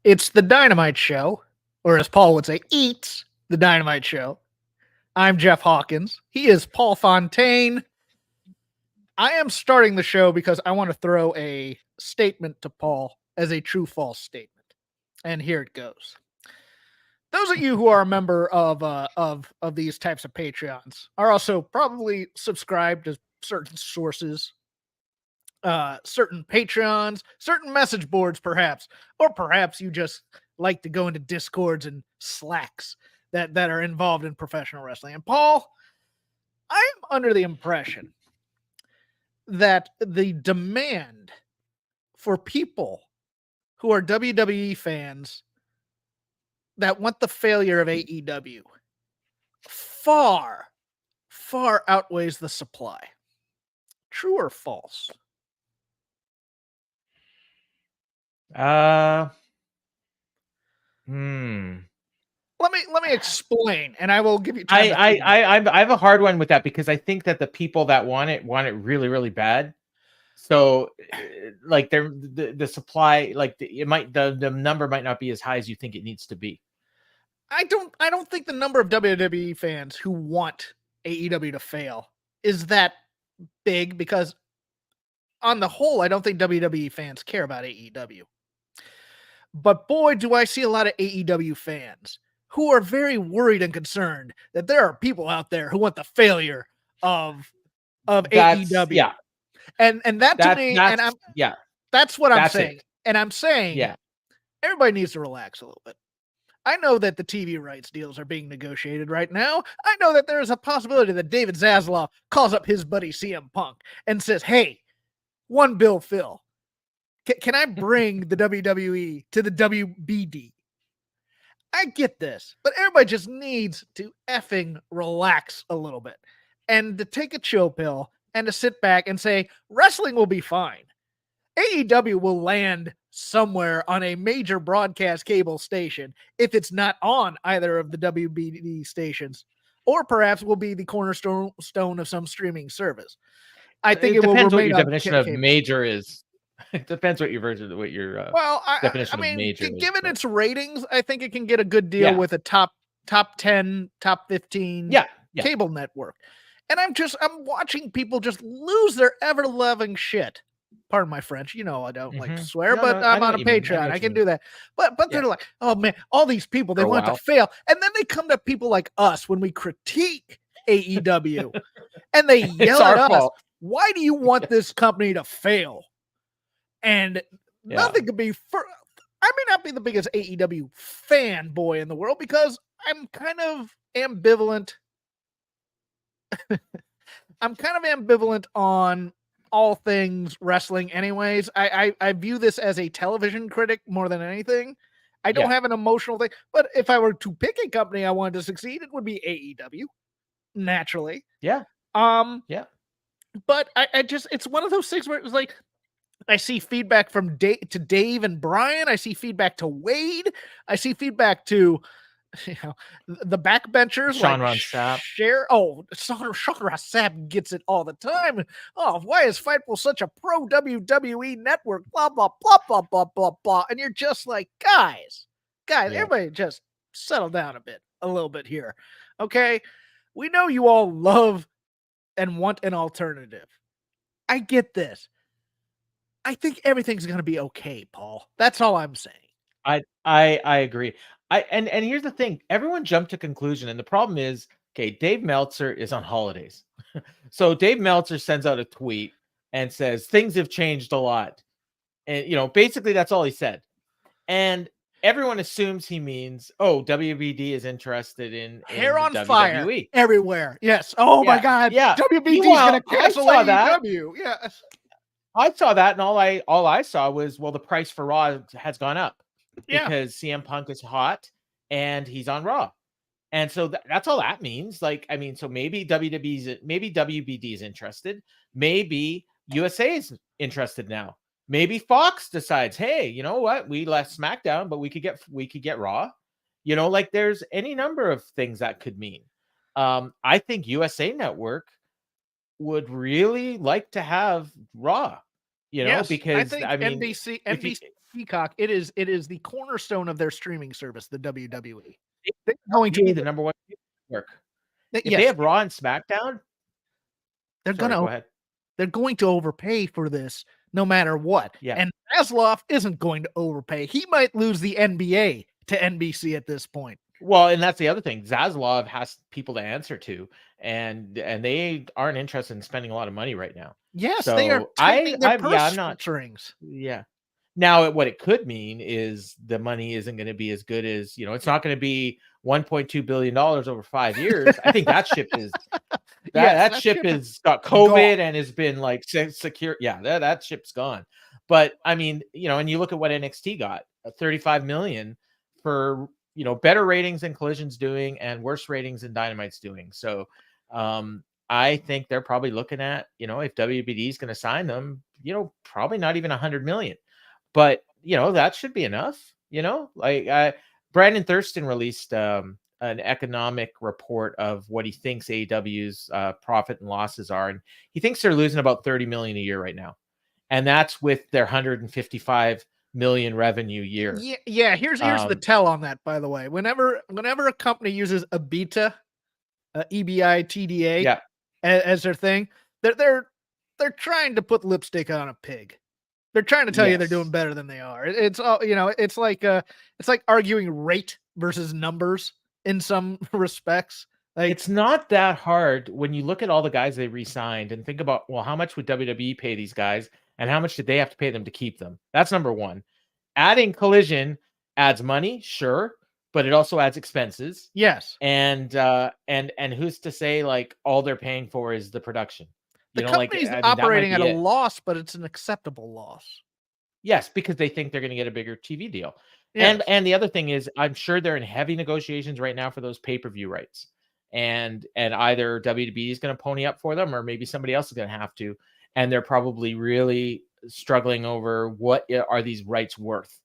It's the Dynamite Show, or as Paul would say, Eats the Dynamite Show. I'm Jeff Hawkins. He is Paul Fontaine. I am starting the show because I want to throw a statement to Paul as a true-false statement. And here it goes. Those of you who are a member of these types of Patreons are also probably subscribed to certain sources, certain Patreons, certain message boards, perhaps, or perhaps you just like to go into Discords and Slacks that are involved in professional wrestling. And Paul, I'm under the impression that the demand for people who are WWE fans that want the failure of AEW far outweighs the supply. True or false? Hmm. Let me explain, and I will give you time. I have a hard one with that because I think that the people that want it really, really bad. So, like, the supply, like, the number might not be as high as you think it needs to be. I don't think the number of WWE fans who want AEW to fail is that big, because on the whole, I don't think WWE fans care about AEW. But boy, do I see a lot of AEW fans who are very worried and concerned that there are people out there who want the failure of AEW. Yeah. And that to me, and that's what I'm saying. And I'm saying, everybody needs to relax a little bit. I know that the TV rights deals are being negotiated right now. I know that there is a possibility that David Zaslav calls up his buddy CM Punk and says, hey, one Bill Phil, can I bring the WWE to the WBD? I get this, but everybody just needs to effing relax a little bit and to take a chill pill and to sit back and say, wrestling will be fine. AEW will land somewhere on a major broadcast cable station if it's not on either of the WBD stations, or perhaps will be the cornerstone of some streaming service. I think it will remain what your definition of major is. It depends what your definition definition of major is. Given its ratings, I think it can get a good deal with a top 10, top 15 cable network. And I'm watching people just lose their ever-loving shit. Pardon my French. You know I don't like to swear, but I'm on a Patreon. I can do that. But they're like, oh man, all these people, they want to fail. And then they come to people like us when we critique AEW and they yell at us, why do you want this company to fail? And nothing could be I may not be the biggest AEW fanboy in the world because I'm kind of ambivalent. I'm kind of ambivalent on all things wrestling anyways. I view this as a television critic more than anything. I don't have an emotional thing, but if I were to pick a company I wanted to succeed, it would be AEW, naturally. But I just, it's one of those things where it was like, I see feedback from Dave and Brian. I see feedback to Wade. I see feedback to, the backbenchers. Sean Rossap. Sean Rossap gets it all the time. Oh, why is Fightful such a pro WWE network? Blah, blah, blah, blah, blah, blah, blah. And you're just like, guys, everybody just settle down a little bit here. Okay. We know you all love and want an alternative. I get this. I think everything's going to be okay, Paul. That's all I'm saying. I agree. And here's the thing. Everyone jumped to conclusion. And the problem is, okay, Dave Meltzer is on holidays. So Dave Meltzer sends out a tweet and says, things have changed a lot. And, basically that's all he said. And everyone assumes he means, WBD is interested in hair on WWE. Fire everywhere. Yes. Oh my God. Yeah. WBD is going to cancel AEW. Yes. I saw that, and all I saw was, well, the price for Raw has gone up because CM Punk is hot and he's on Raw, and so that's all that means. Like, I mean, so maybe WBD is interested, maybe USA is interested now, maybe Fox decides, hey, you know what, we left SmackDown, but we could get Raw. Like there's any number of things that could mean. I think USA Network would really like to have Raw, because I think NBC Peacock, it is the cornerstone of their streaming service, the WWE. They're going to be the number one network. If they have Raw and SmackDown, they're going to overpay for this no matter what. Yeah. And Zasloff isn't going to overpay. He might lose the NBA to NBC at this point. Well, and that's the other thing. Zaslav has people to answer to, and they aren't interested in spending a lot of money right now. Yes, so they are tightening their purse strings. Yeah. Now, what it could mean is the money isn't going to be as good as, it's not going to be $1.2 billion over 5 years. I think that ship is that ship has got COVID and has been like secure. Yeah, that ship's gone. But I mean, and you look at what NXT got, $35 million for better ratings than Collision's doing and worse ratings than Dynamite's doing. So I think they're probably looking at, if WBD is going to sign them, probably not even 100 million. But, that should be enough, like Brandon Thurston released an economic report of what he thinks AEW's profit and losses are. And he thinks they're losing about 30 million a year right now. And that's with their 155 million revenue year. Yeah. Here's the tell on that, by the way. Whenever a company uses EBITDA, EBITDA, as their thing, they're trying to put lipstick on a pig. They're trying to tell you they're doing better than they are. It's all, it's like arguing rate versus numbers in some respects. Like, it's not that hard when you look at all the guys they re-signed and think about, well, how much would WWE pay these guys and how much did they have to pay them to keep them? That's number one. Adding Collision adds money, sure, but it also adds expenses. Yes. And who's to say like all they're paying for is the production? The company's operating at a loss, but it's an acceptable loss. Yes, because they think they're going to get a bigger TV deal. Yes. And the other thing is, I'm sure they're in heavy negotiations right now for those pay-per-view rights. And either WWE is going to pony up for them, or maybe somebody else is going to have to. And they're probably really struggling over what are these rights worth.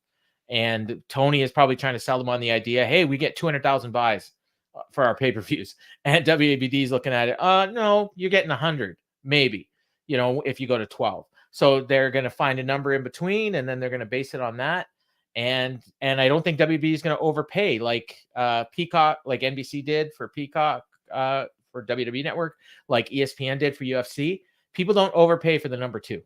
And Tony is probably trying to sell them on the idea, hey, we get 200,000 buys for our pay-per-views. And WABD is looking at it, no, you're getting 100. Maybe, if you go to 12. So they're going to find a number in between, and then they're going to base it on that. And I don't think WB is going to overpay like Peacock, like NBC did for Peacock for WWE Network, like ESPN did for UFC. People don't overpay for the number 2.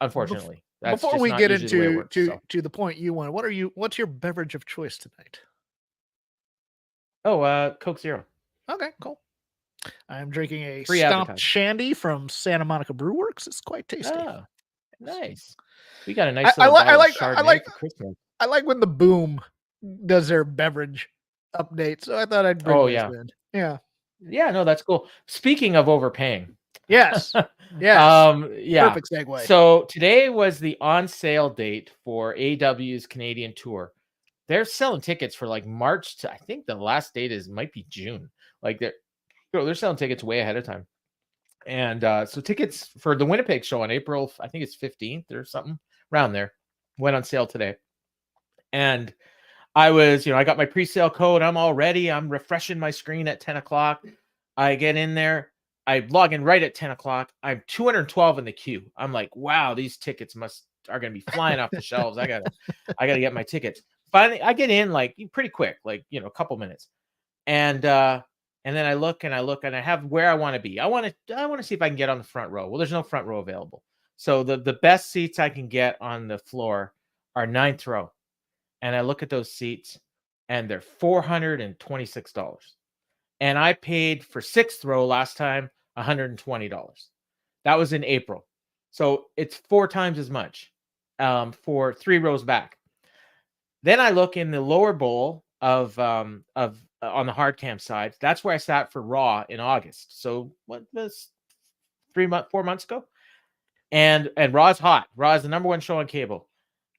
Unfortunately. Before we get into the point you want, what's your beverage of choice tonight? Coke Zero. Okay, cool. I'm drinking a Stomped Shandy from Santa Monica Brew Works. It's quite tasty. Oh, nice. We got a nice little bottle of Chardonnay for Christmas. I like when the Boom does their beverage update, so I thought I'd bring this in. Yeah. Yeah, no, that's cool. Speaking of overpaying. Yes. Perfect segue. So today was the on sale date for AEW's Canadian tour. They're selling tickets for like March to, I think the last date might be June. Like they're selling tickets way ahead of time. And so tickets for the Winnipeg show on April, I think it's 15th or something around there, went on sale today. And I was, I got my pre-sale code. I'm all ready. I'm refreshing my screen at 10 o'clock. I get in there. I log in right at 10 o'clock. I'm 212 in the queue. I'm like, wow, these tickets are going to be flying off the shelves. I gotta get my tickets. Finally, I get in like pretty quick, like, a couple minutes. And then I look and I have where I want to be. I want to see if I can get on the front row. Well, there's no front row available. So the best seats I can get on the floor are 9th row. And I look at those seats and they're $426. And I paid for 6th row last time, $120. That was in April. So it's 4 times as much for 3 rows back. Then I look in the lower bowl of on the hard cam side. That's where I sat for Raw in August. So what was 4 months ago? And Raw's hot. Raw is the number 1 show on cable.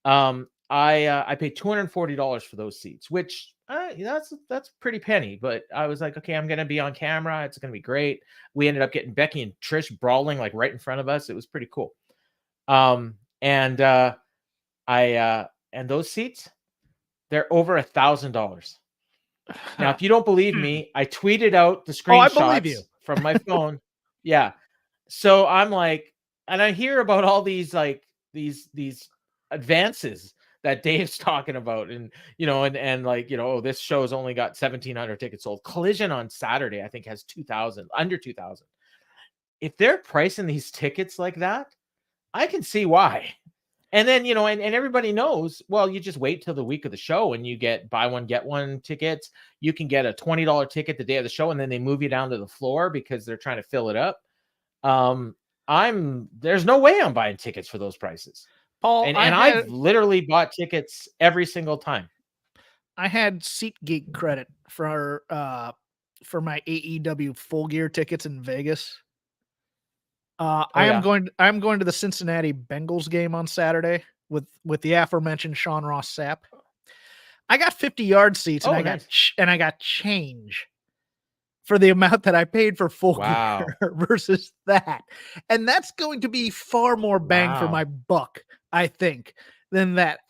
I paid $240 for those seats, which that's pretty penny. But I was like, okay, I'm gonna be on camera. It's gonna be great. We ended up getting Becky and Trish brawling like right in front of us. It was pretty cool. And those seats, they're over $1,000. Now, if you don't believe me, I tweeted out the screenshots from my phone. Yeah. So I'm like, and I hear about all these like these advances that Dave's talking about, and like, oh, this show's only got 1,700 tickets sold. Collision on Saturday, I think, has 2,000, under 2,000. If they're pricing these tickets like that, I can see why. And then, and everybody knows, well, you just wait till the week of the show and you get buy one, get one tickets. You can get a $20 ticket the day of the show, and then they move you down to the floor because they're trying to fill it up. There's no way I'm buying tickets for those prices. Paul, and I've literally bought tickets every single time. I had SeatGeek credit for my AEW Full Gear tickets in Vegas. I'm going to the Cincinnati Bengals game on Saturday with the aforementioned Sean Ross Sapp. I got 50-yard seats, and I got change for the amount that I paid for Full Gear versus that, and that's going to be far more bang for my buck, I think, than that.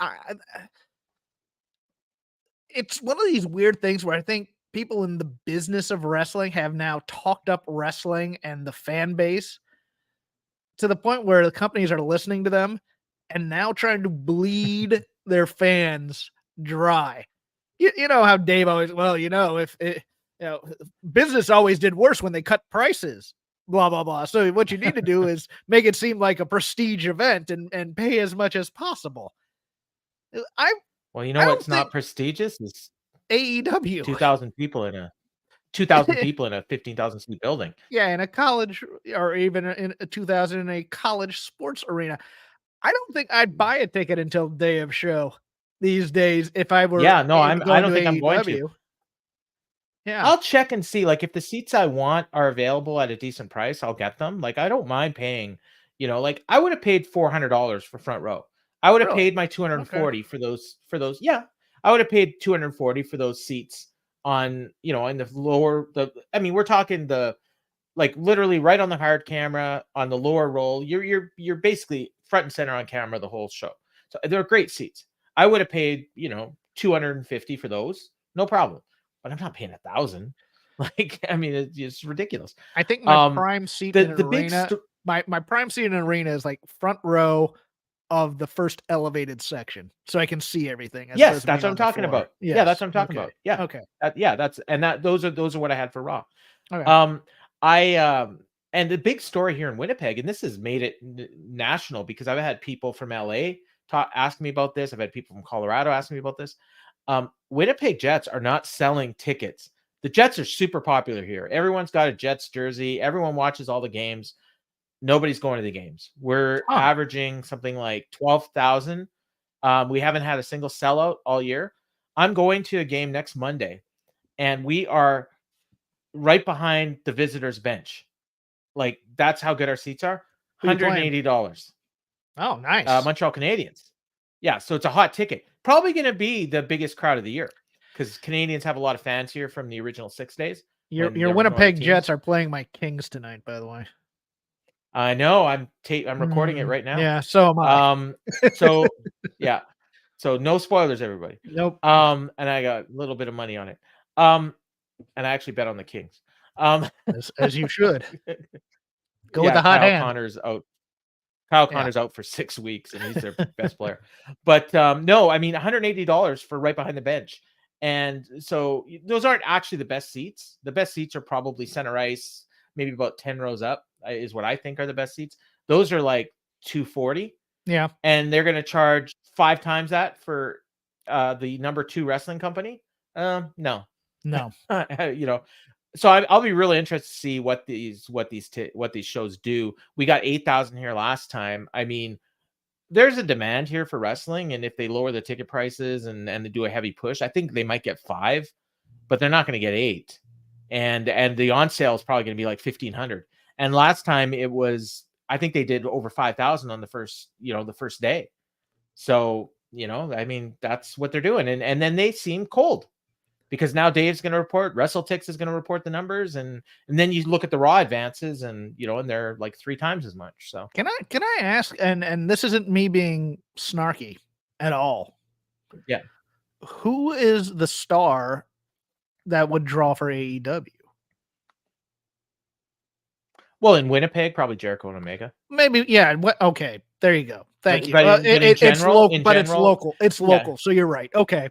It's one of these weird things where I think people in the business of wrestling have now talked up wrestling and the fan base to the point where the companies are listening to them and now trying to bleed their fans dry. You know how Dave always, business always did worse when they cut prices, blah, blah, blah. So what you need to do is make it seem like a prestige event and pay as much as possible. What's not prestigious is AEW. 2,000 people in a 15,000 seat building. Yeah, in a college, or even in 2,000 in a college sports arena. I don't think I'd buy a ticket until day of show these days if I were. Yeah, no, I don't think I'm going to. Yeah, I'll check and see. Like, if the seats I want are available at a decent price, I'll get them. Like, I don't mind paying. Like, I would have paid $400 for front row. I would have paid my $240 for those. Yeah, I would have paid $240 for those seats on, in the lower. We're talking literally right on the hard camera on the lower roll. You're basically front and center on camera the whole show. So they're great seats. I would have paid, $250 for those, no problem. But I'm not paying $1,000. It's ridiculous. I think my prime seat in an arena, my prime seat in an arena is like front row of the first elevated section, so I can see everything. Yes, that's what I'm talking about. Yes. Yeah, that's what I'm talking about. Yeah. Okay. Those are what I had for Raw. Okay. And the big story here in Winnipeg, and this has made it national because I've had people from LA ask me about this. I've had people from Colorado ask me about this. Winnipeg Jets are not selling tickets. The Jets are super popular here. Everyone's got a Jets jersey. Everyone watches all the games. Nobody's going to the games. We're averaging something like 12,000. We haven't had a single sellout all year. I'm going to a game next Monday, and we are right behind the visitors bench. Like, that's how good our seats are. $180. Oh, nice. Montreal Canadiens. Yeah, so it's a hot ticket. Probably going to be the biggest crowd of the year because Canadians have a lot of fans here from the original 6 days. Your Winnipeg Jets are playing my Kings tonight, by the way. I know. I'm recording it right now. Yeah, so am I. So yeah. So no spoilers, everybody. Nope. And I got a little bit of money on it. And I actually bet on the Kings. As you should. Go with the hot hand. Kyle Connor's out for 6 weeks, and he's their best player. But no, $180 for right behind the bench. And so those aren't actually the best seats. The best seats are probably center ice, maybe about 10 rows up is what I think are the best seats. Those are like $240. Yeah. And they're going to charge 5 times that for the number 2 wrestling company. No. So I'll be really interested to see what these shows do. We got 8,000 here last time. There's a demand here for wrestling, and if they lower the ticket prices and they do a heavy push, I think they might get 5, but they're not going to get 8. And the on sale is probably going to be like 1,500. And last time it was, I think they did over 5,000 on the first day. So that's what they're doing, and then they seem cold. Because now Dave's going to report, WrestleTix is going to report the numbers, and then you look at the Raw advances, and they're like 3 times as much. So can I ask, and this isn't me being snarky at all. Yeah, who is the star that would draw for AEW? Well, in Winnipeg, probably Jericho and Omega. Maybe, yeah. Okay, there you go. Thank you. But It's local, but it's local. It's Yeah. local. So you're right. Okay.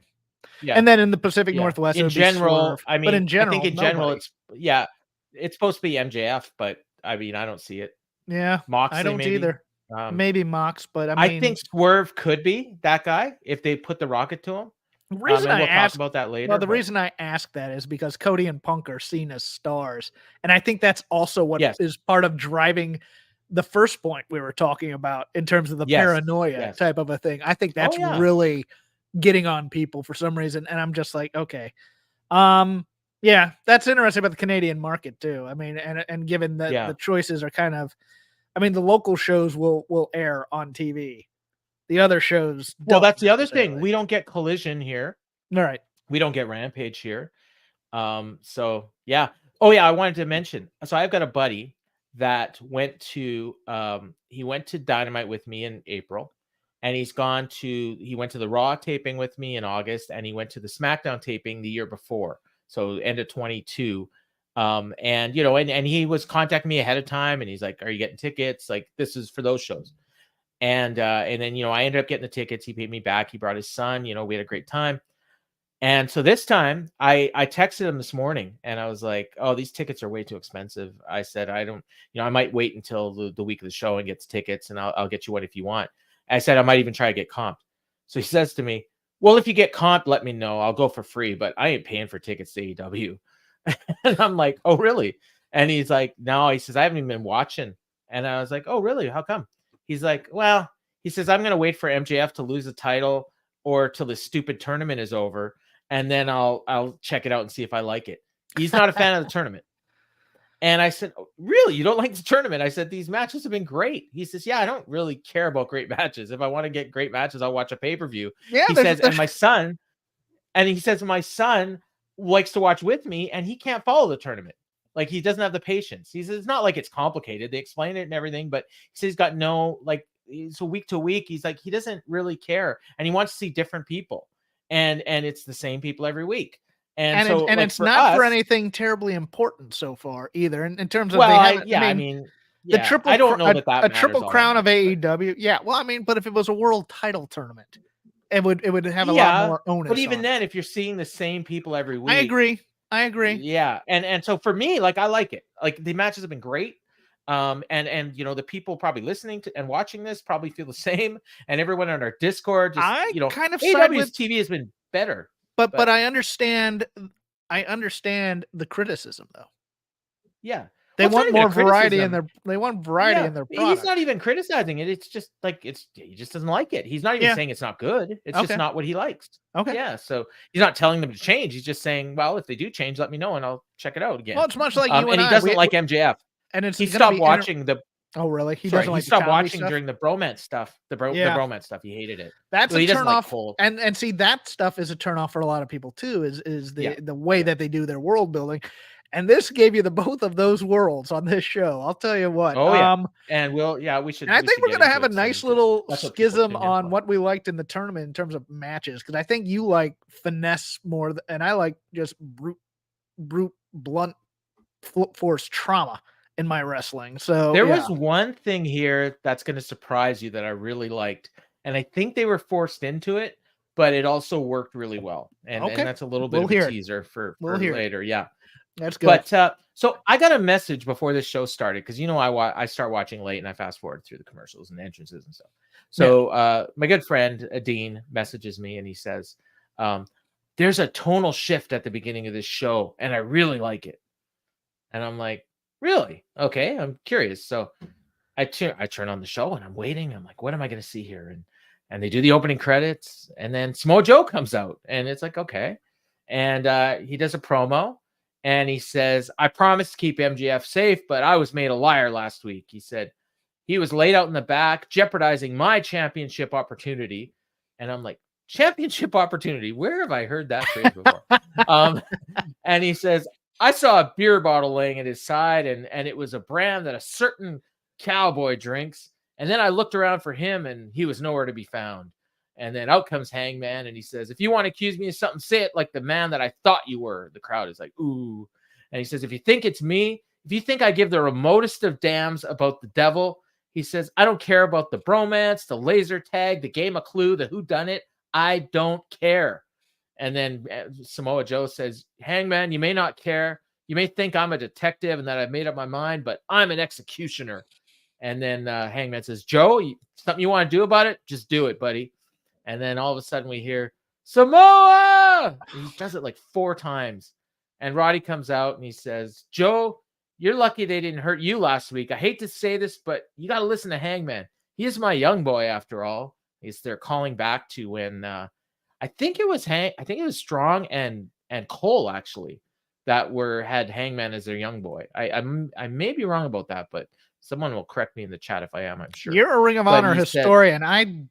Yeah. And then in the Pacific Northwest, it In would be general, Swerve. I mean, But in general, I think in general, nobody. it's supposed to be MJF, but I mean, I don't see it. Yeah, Moxley, I don't maybe. either. Maybe Mox, but I mean, think Swerve could be that guy if they put the rocket to him. the reason And we'll talk about that later. Well, the reason I ask that is because Cody and Punk are seen as stars, and I think that's also what is part of driving the first point we were talking about in terms of the paranoia type of a thing. I think that's really getting on people for some reason, and I'm just like, okay, yeah, that's interesting about the Canadian market too. I mean, and given that the choices are kind of, I mean, the local shows will air on TV. The other shows don't. Well, that's the other thing. We don't get Collision here. All right. We don't get Rampage here. So yeah. Oh yeah, I wanted to mention. So I've got a buddy that went to Dynamite with me in April, and he went to the Raw taping with me in August, and he went to the SmackDown taping the year before. So end of 22. And and he was contacting me ahead of time, and he's like, "Are you getting tickets? Like, this is for those shows." And then I ended up getting the tickets. He paid me back. He brought his son. We had a great time. And so this time I texted him this morning, and I was like, "Oh, these tickets are way too expensive." I said, "I don't, I might wait until the week of the show and get the tickets, and I'll get you one if you want." I said I might even try to get comped. So he says to me, "Well, if you get comped, let me know. I'll go for free, but I ain't paying for tickets to AEW." And I'm like, "Oh, really?" And he's like, "No," he says, "I haven't even been watching." And I was like, "Oh, really? How come?" He's like, "Well," he says, "I'm going to wait for MJF to lose the title or till this stupid tournament is over, and then I'll check it out and see if I like it." He's not a fan of the tournament. And I said, "Oh, really? You don't like the tournament?" I said, "These matches have been great." He says, "Yeah, I don't really care about great matches. If I want to get great matches, I'll watch a pay-per-view." Yeah, he says, "And my son," my son likes to watch with me, and he can't follow the tournament. Like, he doesn't have the patience. He says, "It's not like it's complicated. They explain it and everything, but he says he's got no, like, so week to week, he's like, he doesn't really care, and he wants to see different people, and it's the same people every week." And so, it's not for anything terribly important so far either. In terms of, the triple, I don't know a triple crown of AEW. Yeah, well, I mean, but if it was a world title tournament, it would have a lot more onus. But even then, if you're seeing the same people every week, I agree. Yeah, and so for me, like, I like it. Like, the matches have been great. And the people probably listening to and watching this probably feel the same, and everyone on our Discord just, kind of AEW's TV has been better. But I understand the criticism though. Yeah. They want more variety in their product. He's not even criticizing it. It's just like he just doesn't like it. He's not even saying it's not good. It's just not what he likes. Okay. Yeah. So he's not telling them to change. He's just saying, well, if they do change, let me know and I'll check it out again. Well, it's much like you and he doesn't like MJF. And he stopped watching the. Oh, really? He stopped watching during the bromance stuff. The bromance stuff. He hated it. That's a turn off. And see, that stuff is a turn off for a lot of people too. Is the way that they do their world building. And this gave you the both of those worlds on this show. I'll tell you what. Oh yeah. And we should. And I think we're gonna have a nice little schism on what we liked in the tournament in terms of matches, because I think you like finesse more, and I like just brute, blunt force trauma in my wrestling. So there was one thing here that's going to surprise you that I really liked, and I think they were forced into it, but it also worked really well. And that's a little bit of a teaser for later. Yeah. That's good. But so I got a message before this show started, because I start watching late and I fast forward through the commercials and entrances and stuff. So my good friend Dean messages me and he says, "There's a tonal shift at the beginning of this show, and I really like it." And I'm like, "Really? Okay, I'm curious." So I turn on the show and I'm waiting. I'm like, "What am I going to see here?" And they do the opening credits, and then Samoa Joe comes out, and it's like, okay, and he does a promo. And he says, "I promised to keep MJF safe, but I was made a liar last week." He said, "He was laid out in the back, jeopardizing my championship opportunity." And I'm like, championship opportunity? Where have I heard that phrase before? And he says, "I saw a beer bottle laying at his side, and it was a brand that a certain cowboy drinks. And then I looked around for him, and he was nowhere to be found. And then out comes Hangman, and he says, 'If you want to accuse me of something, say it like the man that I thought you were.'" The crowd is like, "Ooh." And he says, "If you think it's me, if you think I give the remotest of damns about the devil," He says, I don't care about the bromance, the laser tag, the game of Clue, the whodunit. I don't care. And then Samoa Joe says, Hangman, you may not care. You may think I'm a detective and that I've made up my mind, but I'm an executioner. And then Hangman says, Joe, something you want to do about it? Just do it, buddy. And then all of a sudden we hear, Samoa! And he does it like 4 times. And Roddy comes out and he says, Joe, you're lucky they didn't hurt you last week. I hate to say this, but you got to listen to Hangman. He is my young boy after all. They're calling back to when I think it was Strong and Cole actually that had Hangman as their young boy. I may be wrong about that, but someone will correct me in the chat if I am, I'm sure. You're a Ring of Honor historian. I didn't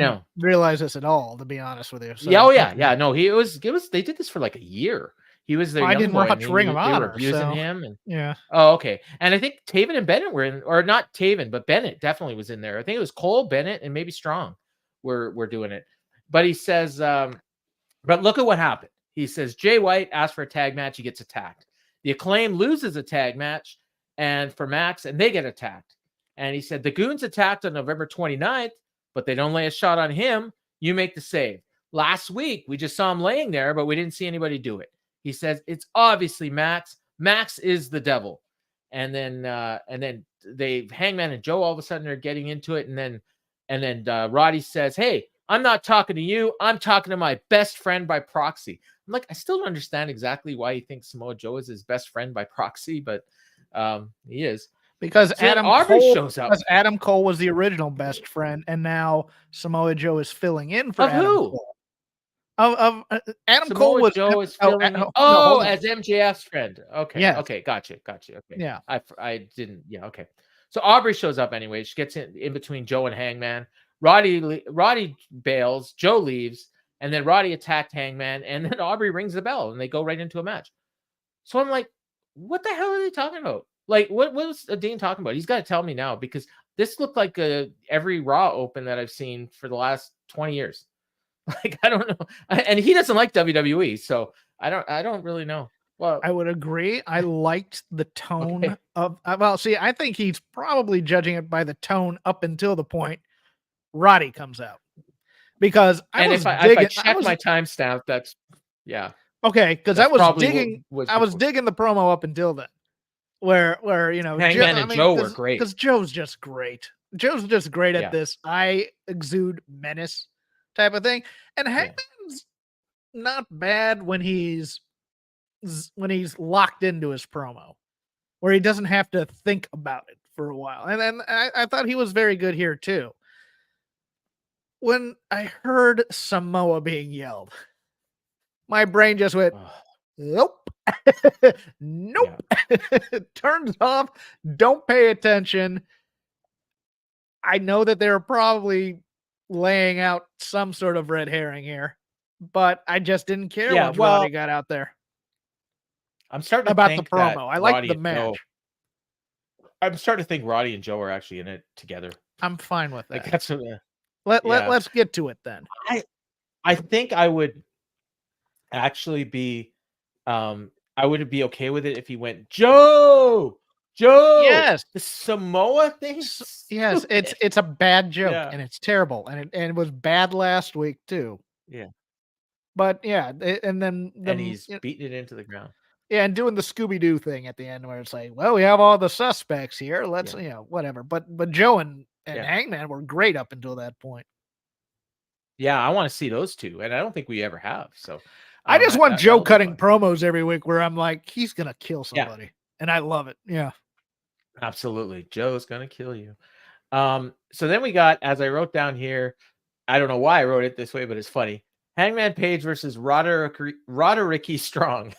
know. realize this at all, to be honest with you. So, yeah. No, it was. They did this for like a year. He was their young boy. I didn't watch Ring of Honor. They were abusing him. And, yeah. Oh, okay. And I think Taven and Bennett were in, or not Taven, but Bennett definitely was in there. I think it was Cole, Bennett, and maybe Strong were doing it. But he says, but look at what happened. He says, Jay White asks for a tag match. He gets attacked. The Acclaim loses a tag match and for Max, and they get attacked. And he said, the Goons attacked on November 29th, but they don't lay a shot on him. You make the save. Last week, we just saw him laying there, but we didn't see anybody do it. He says, it's obviously Max. Max is the devil. And then Hangman and Joe all of a sudden are getting into it. And then Roddy says, hey, I'm not talking to you. I'm talking to my best friend by proxy. I'm like, I still don't understand exactly why he thinks Samoa Joe is his best friend by proxy, but he is. Because Adam Cole shows up. Because Adam Cole was the original best friend, and now Samoa Joe is filling in for Adam Cole. Adam Samoa Cole was Joe is filling in. As MJF's friend. Okay. Yeah. Okay. Gotcha. Okay. Yeah. I didn't. Yeah. Okay. So Aubrey shows up anyway. She gets in between Joe and Hangman. Roddy bails. Joe leaves, and then Roddy attacked Hangman, and then Aubrey rings the bell, and they go right into a match. So I'm like, what the hell are they talking about? Like, what was Dean talking about? He's got to tell me now, because this looked like every Raw Open that I've seen for the last 20 years. Like, I don't know. And he doesn't like WWE, so I don't really know. Well, I would agree. I liked the tone of, well, see, I think he's probably judging it by the tone up until the point Roddy comes out. Because if I check my timestamp, that's, yeah. Okay, because I was digging the promo up until then. Where you know, Hangman and Joe were great. Because Joe's just great. Joe's just great at this. I exude menace type of thing. And Hangman's not bad when he's locked into his promo, where he doesn't have to think about it for a while. And then I thought he was very good here too. When I heard Samoa being yelled, my brain just went, nope. Nope. Turns off. Don't pay attention. I know that they're probably laying out some sort of red herring here, but I just didn't care when Roddy got out there. I'm starting to about think the promo. I like the match. I'm starting to think Roddy and Joe are actually in it together. I'm fine with that. Like, that's let's get to it then. I think I would actually be I would be okay with it if he went Joe. Yes, the Samoa thing. Yes, it's a bad joke and it's terrible, and it was bad last week too. Yeah, but and then he's beating it into the ground. Yeah, and doing the Scooby-Doo thing at the end where it's like, well, we have all the suspects here. Let's whatever. But Joe and Hangman were great up until that point. Yeah, I want to see those two, and I don't think we ever have. So. I just want Joe cutting promos every week where I'm like, he's going to kill somebody. And I love it. Yeah. Absolutely. Joe's going to kill you. So then we got, as I wrote down here, I don't know why I wrote it this way, but it's funny. Hangman Page versus Roderick Strong.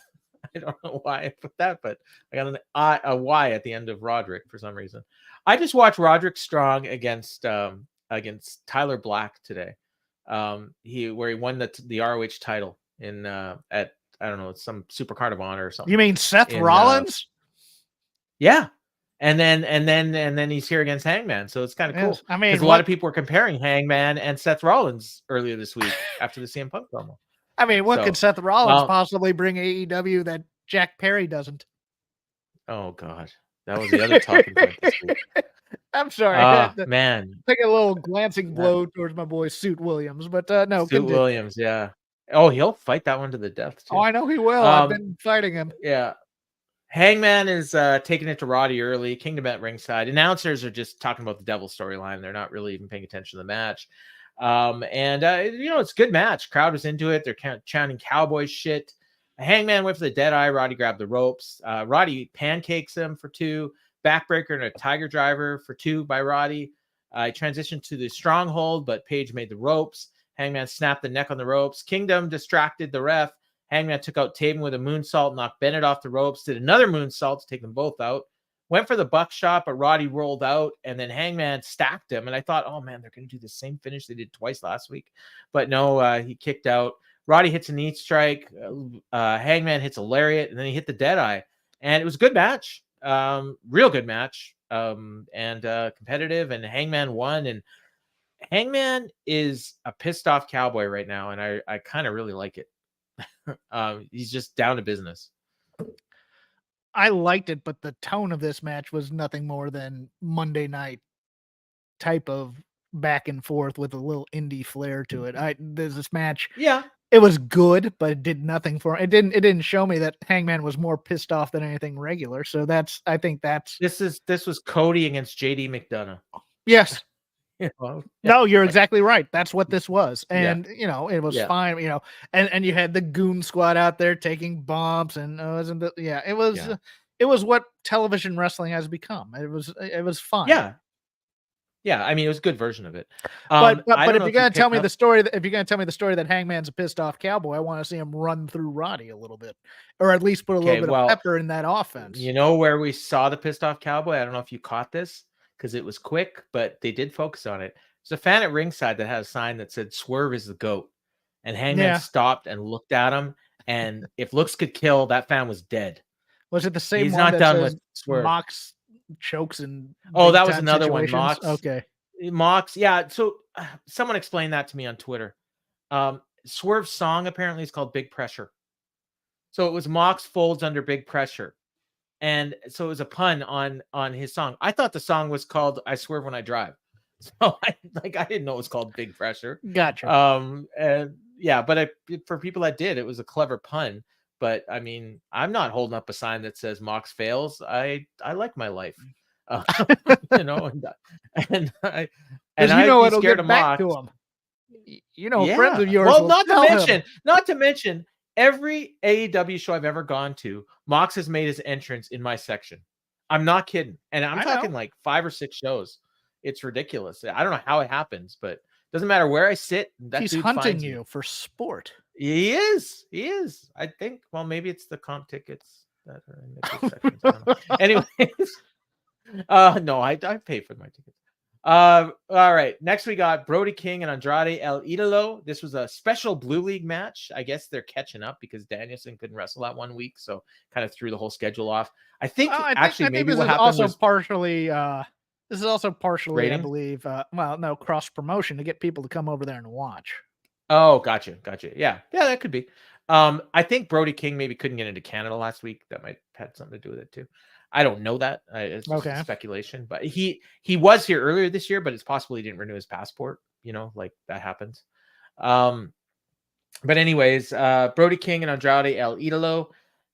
I don't know why I put that, but I got a Y at the end of Roderick for some reason. I just watched Roderick Strong against Tyler Black today. He won the ROH title in at I don't know, it's some Super Card of Honor or something. You mean Seth Rollins? Yeah. And then he's here against Hangman. So it's kind of cool. I mean, because a lot of people were comparing Hangman and Seth Rollins earlier this week after the CM Punk promo. I mean, what could Seth Rollins possibly bring AEW that Jack Perry doesn't? Oh God. That was the other talking point this week. I'm sorry. Man. Take a little glancing blow towards my boy Suit Williams, but no, Suit Williams, yeah. Oh, he'll fight that one to the death too. Oh, I know he will. I've been fighting him. Yeah. Hangman is taking it to Roddy early. Kingdom at ringside. Announcers are just talking about the Devil storyline. They're not really even paying attention to the match. It's a good match. Crowd was into it. They're chanting cowboy shit. Hangman went for the dead eye. Roddy grabbed the ropes. Roddy pancakes him for 2. Backbreaker and a Tiger Driver for 2 by Roddy. He transitioned to the stronghold, but Page made the ropes. Hangman snapped the neck on the ropes. Kingdom distracted the ref. Hangman took out Taven with a moonsault, knocked Bennett off the ropes, did another moonsault to take them both out. Went for the buckshot, but Roddy rolled out, and then Hangman stacked him. And I thought, oh, man, they're going to do the same finish they did twice last week. But no, he kicked out. Roddy hits a knee strike. Hangman hits a lariat, and then he hit the dead eye. And it was a good match. Real good match. And competitive, and Hangman won. And Hangman is a pissed off cowboy right now, and I kind of really like it. He's just down to business. I liked it, but the tone of this match was nothing more than Monday night type of back and forth with a little indie flair to it. This match, yeah, it was good, but it did nothing for it. It didn't show me that Hangman was more pissed off than anything regular. So I think this was Cody against JD McDonough. Yes. Yeah. No, you're exactly right. That's what this was. And it was fine, and you had the goon squad out there taking bumps, and it was what television wrestling has become. It was fun. Yeah, I mean, it was a good version of it. But if you're gonna tell me the story, that Hangman's a pissed off cowboy, I want to see him run through Roddy a little bit, or at least put a little bit of pepper in that offense. You know where we saw the pissed off cowboy? I don't know if you caught this, because it was quick, but they did focus on it. There's a fan at ringside that had a sign that said "Swerve is the GOAT," and Hangman stopped and looked at him. And if looks could kill, that fan was dead. Was it the same? He's one not that done says with Swerve. Mox chokes and that was another situations? One. Mox. Okay. Mox. Yeah. So someone explained that to me on Twitter. Swerve's song apparently is called "Big Pressure." So it was Mox folds under big pressure. And so it was a pun on his song. I thought the song was called "I Swerve When I Drive." So I didn't know it was called Big Pressure. Gotcha. But for people that did, it was a clever pun. But I mean, I'm not holding up a sign that says Mox fails. I like my life. And I'd be scared of Mox. To him. Friends of yours. Well, not to mention, every AEW show I've ever gone to, Mox has made his entrance in my section. I'm not kidding. And I'm talking like 5 or 6 shows. It's ridiculous. I don't know how it happens, but it doesn't matter where I sit. He's hunting you for sport. He is. I think, well, maybe it's the comp tickets that are in the sections. Anyways. No, I pay for my tickets. All right. Next, we got Brody King and Andrade El Idolo. This was a special Blue League match. I guess they're catching up because Danielson couldn't wrestle that 1 week, so kind of threw the whole schedule off. I think what happened was partially. This is also partially, ratings? I believe. Cross promotion to get people to come over there and watch. Oh, gotcha. Yeah, that could be. I think Brody King maybe couldn't get into Canada last week. That might have had something to do with it too. I don't know that. It's just speculation. But he was here earlier this year, but it's possible he didn't renew his passport. Like that happens. But anyways, Brody King and Andrade El Idolo.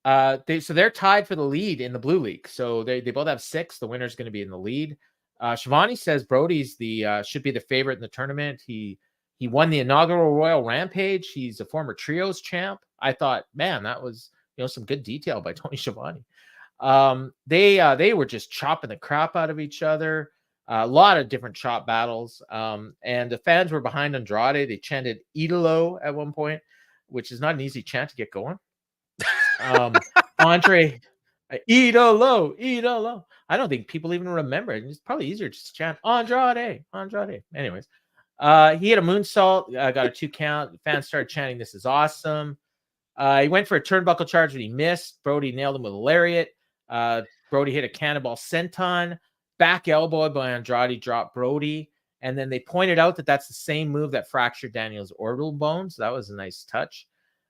They're tied for the lead in the Blue League. So they both have 6. The winner's going to be in the lead. Shivani says Brody's should be the favorite in the tournament. He won the inaugural Royal Rampage. He's a former trios champ. I thought, man, that was some good detail by Tony Schiavone. They were just chopping the crap out of each other. A lot of different chop battles. And the fans were behind Andrade. They chanted Idolo at one point, which is not an easy chant to get going. Andre, Idolo. I don't think people even remember it. It's probably easier just to chant Andrade. Anyways, he hit a moonsault, got a 2 count. The fans started chanting, "This is awesome." He went for a turnbuckle charge, but he missed. Brody nailed him with a lariat. Brody hit a cannonball senton. Back elbow by Andrade dropped Brody. And then they pointed out that that's the same move that fractured Daniel's orbital bone. So that was a nice touch.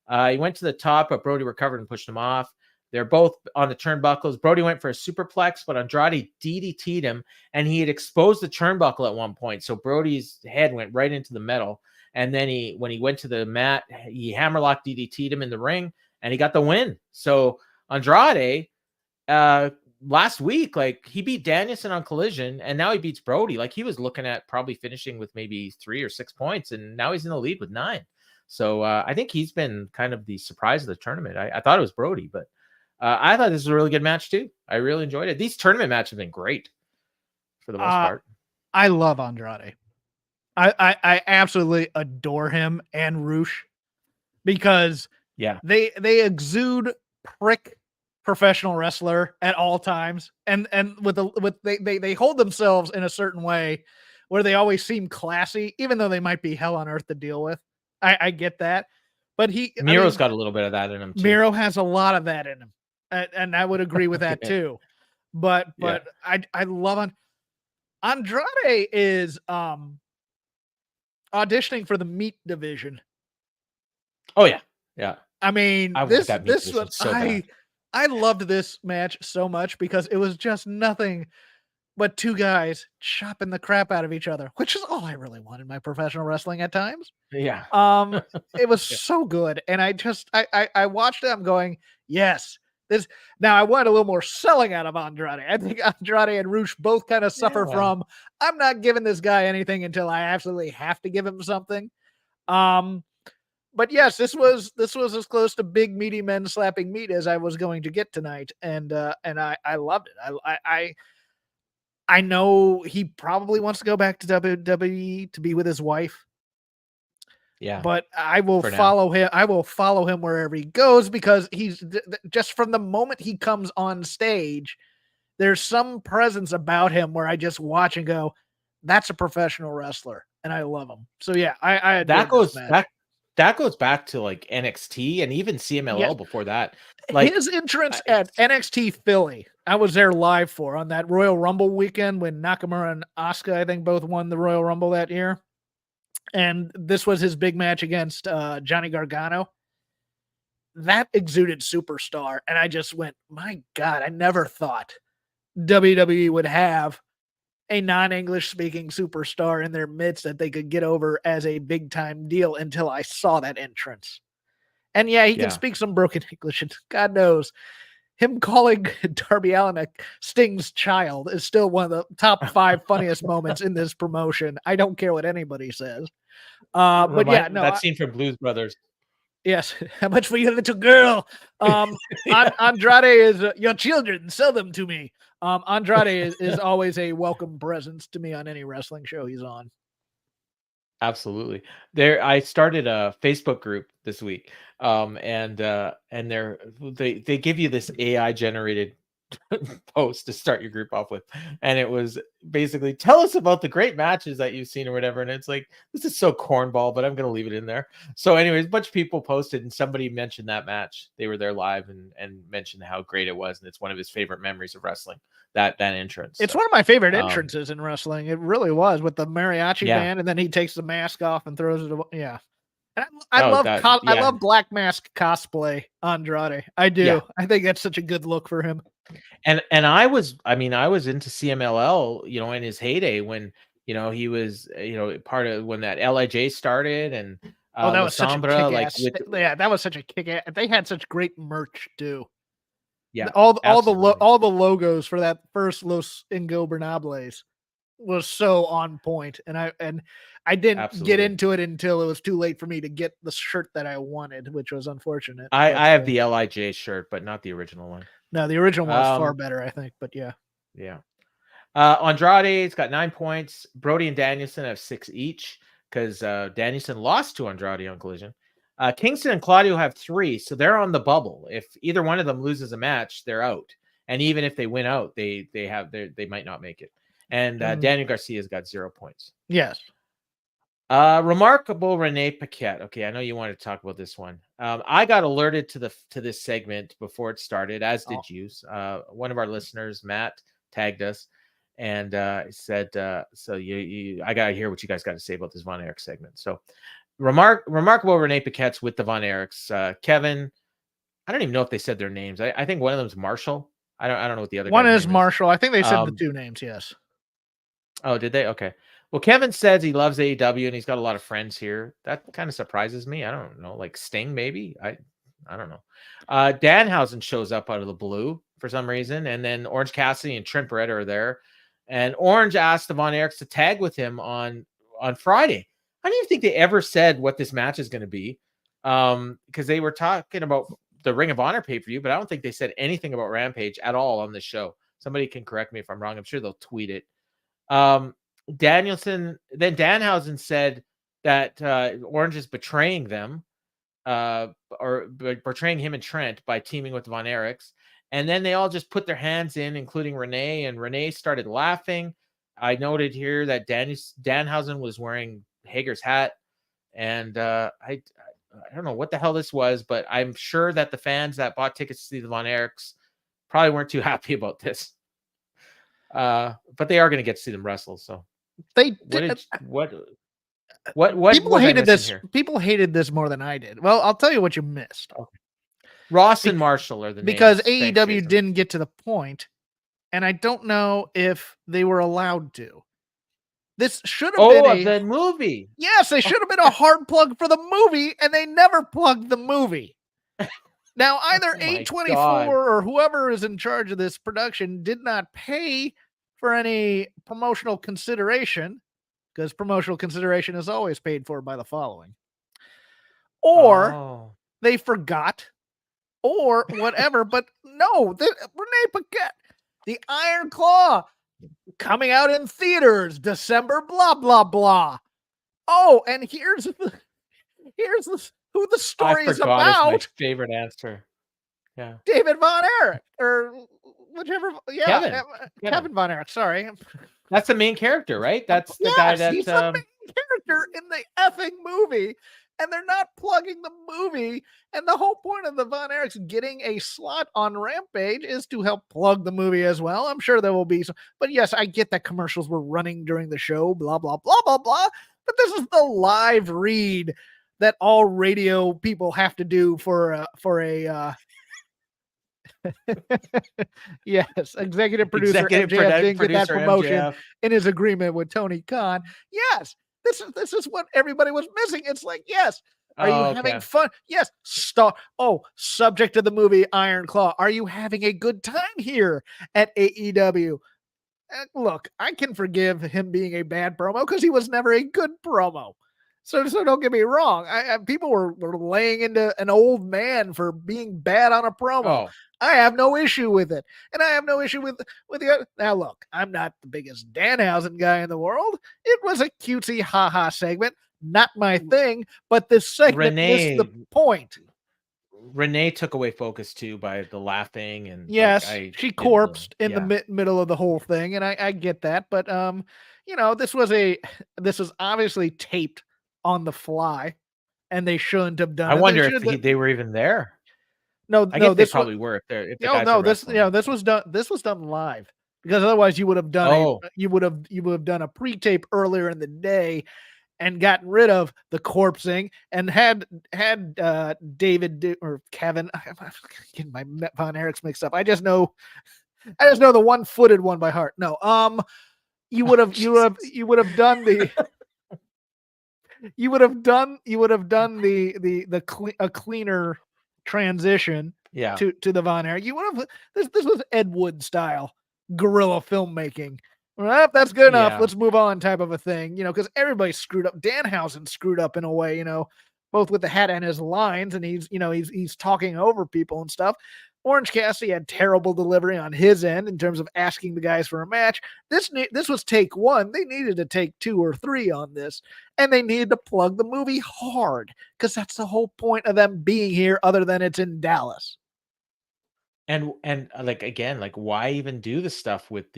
He went to the top, but Brody recovered and pushed him off. They're both on the turnbuckles. Brody went for a superplex, but Andrade DDT'd him, and he had exposed the turnbuckle at one point. So Brody's head went right into the metal. And then when he went to the mat, he hammerlock DDT'd him in the ring, and he got the win. So Andrade, last week, like, he beat Danielson on Collision, and now he beats Brody. Like, he was looking at probably finishing with maybe 3 or 6 points, and now he's in the lead with 9. So I think he's been kind of the surprise of the tournament. I thought it was Brody, but I thought this was a really good match too. I really enjoyed it. These tournament matches have been great for the most part. I love Andrade. I absolutely adore him and Roosh, because they exude prick professional wrestler at all times, and they hold themselves in a certain way where they always seem classy, even though they might be hell on earth to deal with. I get that, but Miro's got a little bit of that in him too. Miro has a lot of that in him, and I would agree with that too. But I love Andrade is auditioning for the meat division. Oh yeah. I mean, this was so I loved this match so much because it was just nothing but two guys chopping the crap out of each other, which is all I really want in my professional wrestling at times. Yeah. It was so good. And I watched it. I'm going, yes, this. Now I wanted a little more selling out of Andrade. I think Andrade and Roosh both kind of suffer from, I'm not giving this guy anything until I absolutely have to give him something. But yes, this was as close to big meaty men slapping meat as I was going to get tonight. And I loved it. I know he probably wants to go back to WWE to be with his wife. Yeah. But I will follow him. I will follow him wherever he goes, because he's just, from the moment he comes on stage, there's some presence about him where I just watch and go, that's a professional wrestler, and I love him. So yeah, that goes back to like NXT and even CMLL before that. Like his entrance at NXT Philly, I was there live for on that Royal Rumble weekend when Nakamura and Asuka, I think, both won the Royal Rumble that year. And this was his big match against Johnny Gargano. That exuded superstar. And I just went, my God, I never thought WWE would have a non-English speaking superstar in their midst that they could get over as a big time deal until I saw that entrance. And yeah, he can speak some broken English, and God knows him calling Darby Allin a Sting's child is still one of the top 5 funniest moments in this promotion. I don't care what anybody says. But yeah, no, that scene from Blues Brothers. Yes. How much for your little girl? Andrade is your children. Sell them to me. Andrade is always a welcome presence to me on any wrestling show he's on. Absolutely. I started a Facebook group this week. And they give you this AI generated post to start your group off with, and it was basically, tell us about the great matches that you've seen or whatever. And it's like, this is so cornball, but I'm gonna leave it in there. So anyways, a bunch of people posted, and somebody mentioned that match. They were there live and mentioned how great it was, and it's one of his favorite memories of wrestling, that entrance. It's one of my favorite entrances in wrestling. It really was, with the mariachi band, and then he takes the mask off and throws it away. Yeah. And I love Black Mask cosplay Andrade. I do. Yeah. I think that's such a good look for him. And I was into CMLL, in his heyday, when, he was, part of when that LIJ started, and that was such a kick-ass. That was such a kick-ass. They had such great merch too. Yeah. All the logos for that first Los Ingobernables was so on point, and I didn't get into it until it was too late for me to get the shirt that I wanted, which was unfortunate. I have the LIJ shirt, but not the original one. No, the original one was far better, I think. But yeah. Andrade's got 9 points. Brody and Danielson have 6 each, because Danielson lost to Andrade on Collision. Kingston and Claudio have 3, so they're on the bubble. If either one of them loses a match, they're out. And even if they win out, they might not make it. And Daniel Garcia's got 0 points. Yes. Remarkable Renee Paquette. Okay, I know you want to talk about this one. I got alerted to this segment before it started, as did you. One of our listeners, Matt, tagged us and said, "So I got to hear what you guys got to say about this Von Erich segment." So, remarkable Renee Paquette's with the Von Erichs. Kevin, I don't even know if they said their names. I think one of them's Marshall. I don't know what the other one guy's is name Marshall. I think they said the Um, 2 names. Yes. Oh, did they? Okay. Well, Kevin says he loves AEW and he's got a lot of friends here. That kind of surprises me. I don't know, like Sting, maybe. I don't know. Danhausen shows up out of the blue for some reason, and then Orange Cassidy and Trent Beretta are there. And Orange asked the Von Erichs to tag with him on Friday. I don't even think they ever said what this match is going to be, because they were talking about the Ring of Honor pay-per-view, but I don't think they said anything about Rampage at all on this show. Somebody can correct me if I'm wrong. I'm sure they'll tweet it. Danhausen said that Orange is betraying them, or betraying him and Trent by teaming with Von Erichs. And then they all just put their hands in, including Renee, and Renee started laughing. I noted here that Danhausen was wearing Hager's hat, and I don't know what the hell this was, but I'm sure that the fans that bought tickets to see the Von Erichs probably weren't too happy about this. But they are going to get to see them wrestle. So they what people hated this here? People hated this more than I did. Well, I'll tell you what you missed. Okay. Ross and Marshall are the because names. AEW didn't get to the point, and I don't know if they were allowed to. This should have been the movie. Yes, they should have been a hard plug for the movie, and they never plugged the movie. Now, either A24 or whoever is in charge of this production did not pay for any promotional consideration, because promotional consideration is always paid for by the following. Or they forgot, or whatever. But no, Renee Paquette, the Iron Claw, coming out in theaters December, blah, blah, blah. Oh, and here's who the story is about. My favorite answer. Yeah. David Von Erich, or whichever. Yeah. Kevin Von Erich. Sorry. That's the main character, right? That's the guy that's he's the main character in the effing movie. And they're not plugging the movie. And the whole point of the Von Erichs getting a slot on Rampage is to help plug the movie as well. I'm sure there will be some, but yes, I get that commercials were running during the show, blah, blah, blah, blah, blah. But this is the live read that all radio people have to do for a yes, executive producer MJF didn't get that promotion in his agreement with Tony Khan. Yes. This is what everybody was missing. It's like, yes, are you having fun? Yes, subject to the movie Iron Claw. Are you having a good time here at AEW? Look, I can forgive him being a bad promo because he was never a good promo. So don't get me wrong. People were laying into an old man for being bad on a promo. I have no issue with it. And I have no issue with the other. Now, look, I'm not the biggest Danhausen guy in the world. It was a cutesy ha-ha segment. Not my thing, but this segment missed the point. Renee took away focus, too, by the laughing. And yes, she corpsed in the middle of the whole thing, and I get that. But, this was obviously taped on the fly, and they shouldn't have done it. I wonder if they were even there. No, I guess they probably were. This was done. This was done live, because otherwise you would have done you would have done a pre-tape earlier in the day, and gotten rid of the corpsing and had David or Kevin. I'm getting my Von Erichs mixed up. I just know the one-footed one by heart. No, you would have done the. You would have done a cleaner transition to the Von Erich. You would have this was Ed Wood style guerrilla filmmaking. Well, that's good enough. Let's move on type of a thing, because everybody screwed up. Danhausen screwed up in a way, both with the hat and his lines, and he's talking over people and stuff. Orange Cassidy had terrible delivery on his end in terms of asking the guys for a match. This was take one. They needed to take 2 or 3 on this, and they needed to plug the movie hard, because that's the whole point of them being here, other than it's in Dallas. And why even do the stuff with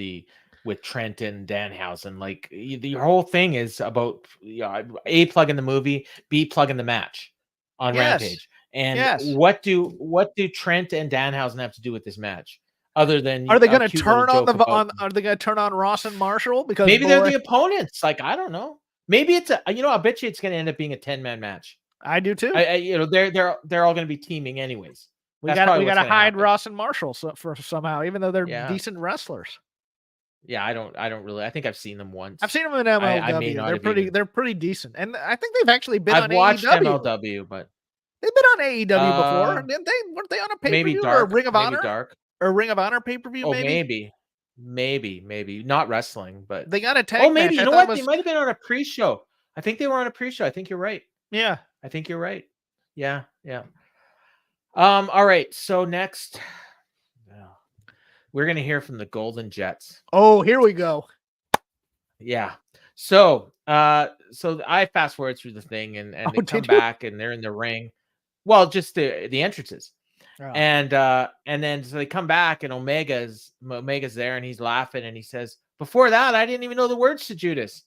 Trent and Danhausen? Like, the whole thing is about A, plugging the movie, B, plugging the match on Rampage. And what do Trent and Danhausen have to do with this match? Other than are they going to turn on are they going to turn on Ross and Marshall? Because maybe they're the opponents. Like, I don't know. Maybe it's I bet you it's going to end up being a 10-man match. I do too. They're all going to be teaming anyways. We got to hide Ross and Marshall for somehow, even though they're decent wrestlers. Yeah, I don't really. I think I've seen them once. I've seen them in MLW. They're pretty decent, and I think they've actually been on AEW. I've watched MLW, but they've been on AEW before, didn't they? Weren't they on a pay-per-view or Ring of Honor? Or Ring of Honor pay-per-view? Oh, maybe not wrestling, but they got a tag. Oh, maybe match. You know what? They might have been on a pre-show. I think they were on a pre-show. I think you're right. Yeah, I think you're right. Yeah. All right. So next, we're gonna hear from the Golden Jets. Oh, here we go. Yeah. So I fast forward through the thing, and they come back, and they're in the ring. Well, just the entrances. Oh. And then so they come back, and Omega's there, and he's laughing, and he says, "Before that, I didn't even know the words to Judas."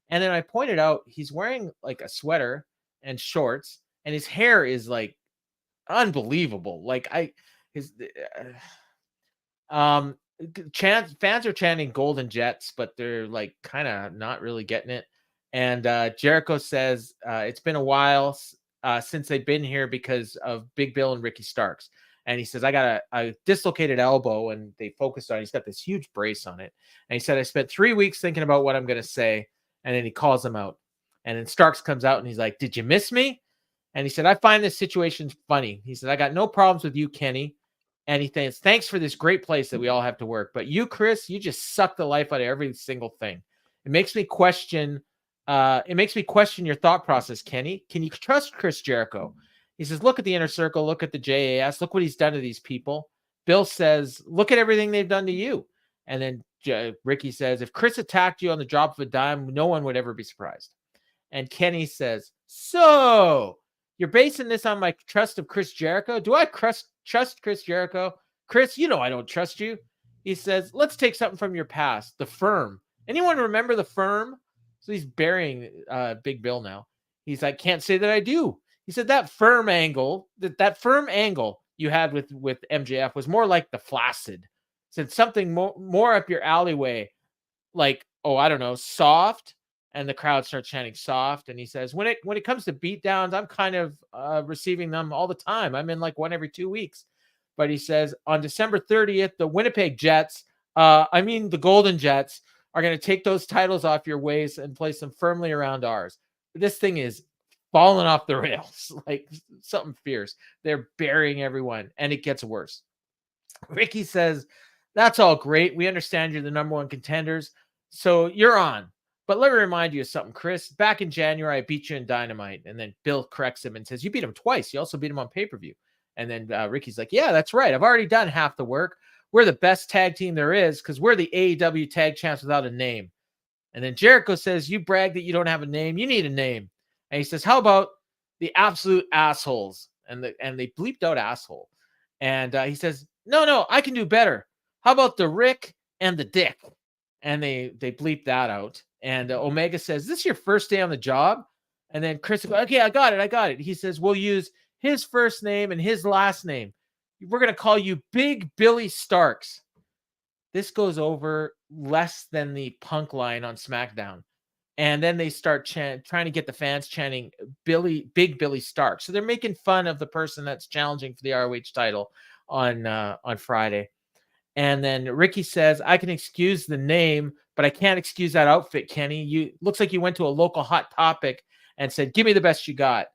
And then I pointed out he's wearing like a sweater and shorts, and his hair is like unbelievable. Like fans are chanting Golden Jets, but they're like kind of not really getting it. And Jericho says it's been a while since they've been here because of Big Bill and Ricky Starks. And he says, I got a dislocated elbow, and they focused on it. He's got this huge brace on it. And he said, I spent 3 weeks thinking about what I'm going to say. And then he calls him out. And then Starks comes out, and he's like, did you miss me? And he said, I find this situation funny. He said, I got no problems with you, Kenny. And he thinks, thanks for this great place that we all have to work. But you, Chris, you just suck the life out of every single thing. It makes me question your thought process, Kenny. Can you trust Chris Jericho? He says, look at the Inner Circle, look at the JAS, look what he's done to these people. Bill says, look at everything they've done to you. And then Ricky says, if Chris attacked you on the drop of a dime, no one would ever be surprised. And Kenny says, so you're basing this on my trust of Chris Jericho? Do I trust Chris Jericho? Chris, you know I don't trust you. He says, let's take something from your past, the Firm. Anyone remember the Firm? So he's burying Big Bill now. He's like, can't say that I do. He said that firm angle you had with MJF was more like the Flaccid. Said something more up your alleyway, like, oh, I don't know, soft. And the crowd starts chanting soft. And he says, when it comes to beatdowns, I'm kind of receiving them all the time. I'm in like one every 2 weeks. But he says on December 30th, the Winnipeg Jets, the Golden Jets, are going to take those titles off your waist and place them firmly around ours. This thing is falling off the rails, like something fierce. They're burying everyone, and it gets worse. Ricky says, that's all great. We understand you're the number one contenders, so you're on. But let me remind you of something, Chris. Back in January, I beat you in Dynamite. And then Bill corrects him and says, you beat him twice. You also beat him on pay-per-view. And then Ricky's like, yeah, that's right. I've already done half the work. We're the best tag team there is because we're the AEW tag champs without a name. And then Jericho says, you brag that you don't have a name. You need a name. And he says, how about the absolute assholes? And they bleeped out asshole. And he says, no, I can do better. How about the Rick and the Dick? And they bleeped that out. And Omega says, this is your first day on the job? And then Chris goes, okay, I got it. He says, we'll use his first name and his last name. We're going to call you Big Billy Starks. This goes over less than the Punk line on SmackDown. And then they start trying to get the fans chanting Big Billy Starks. So they're making fun of the person that's challenging for the ROH title on Friday. And then Ricky says, I can excuse the name, but I can't excuse that outfit, Kenny. Looks like you went to a local Hot Topic and said, give me the best you got.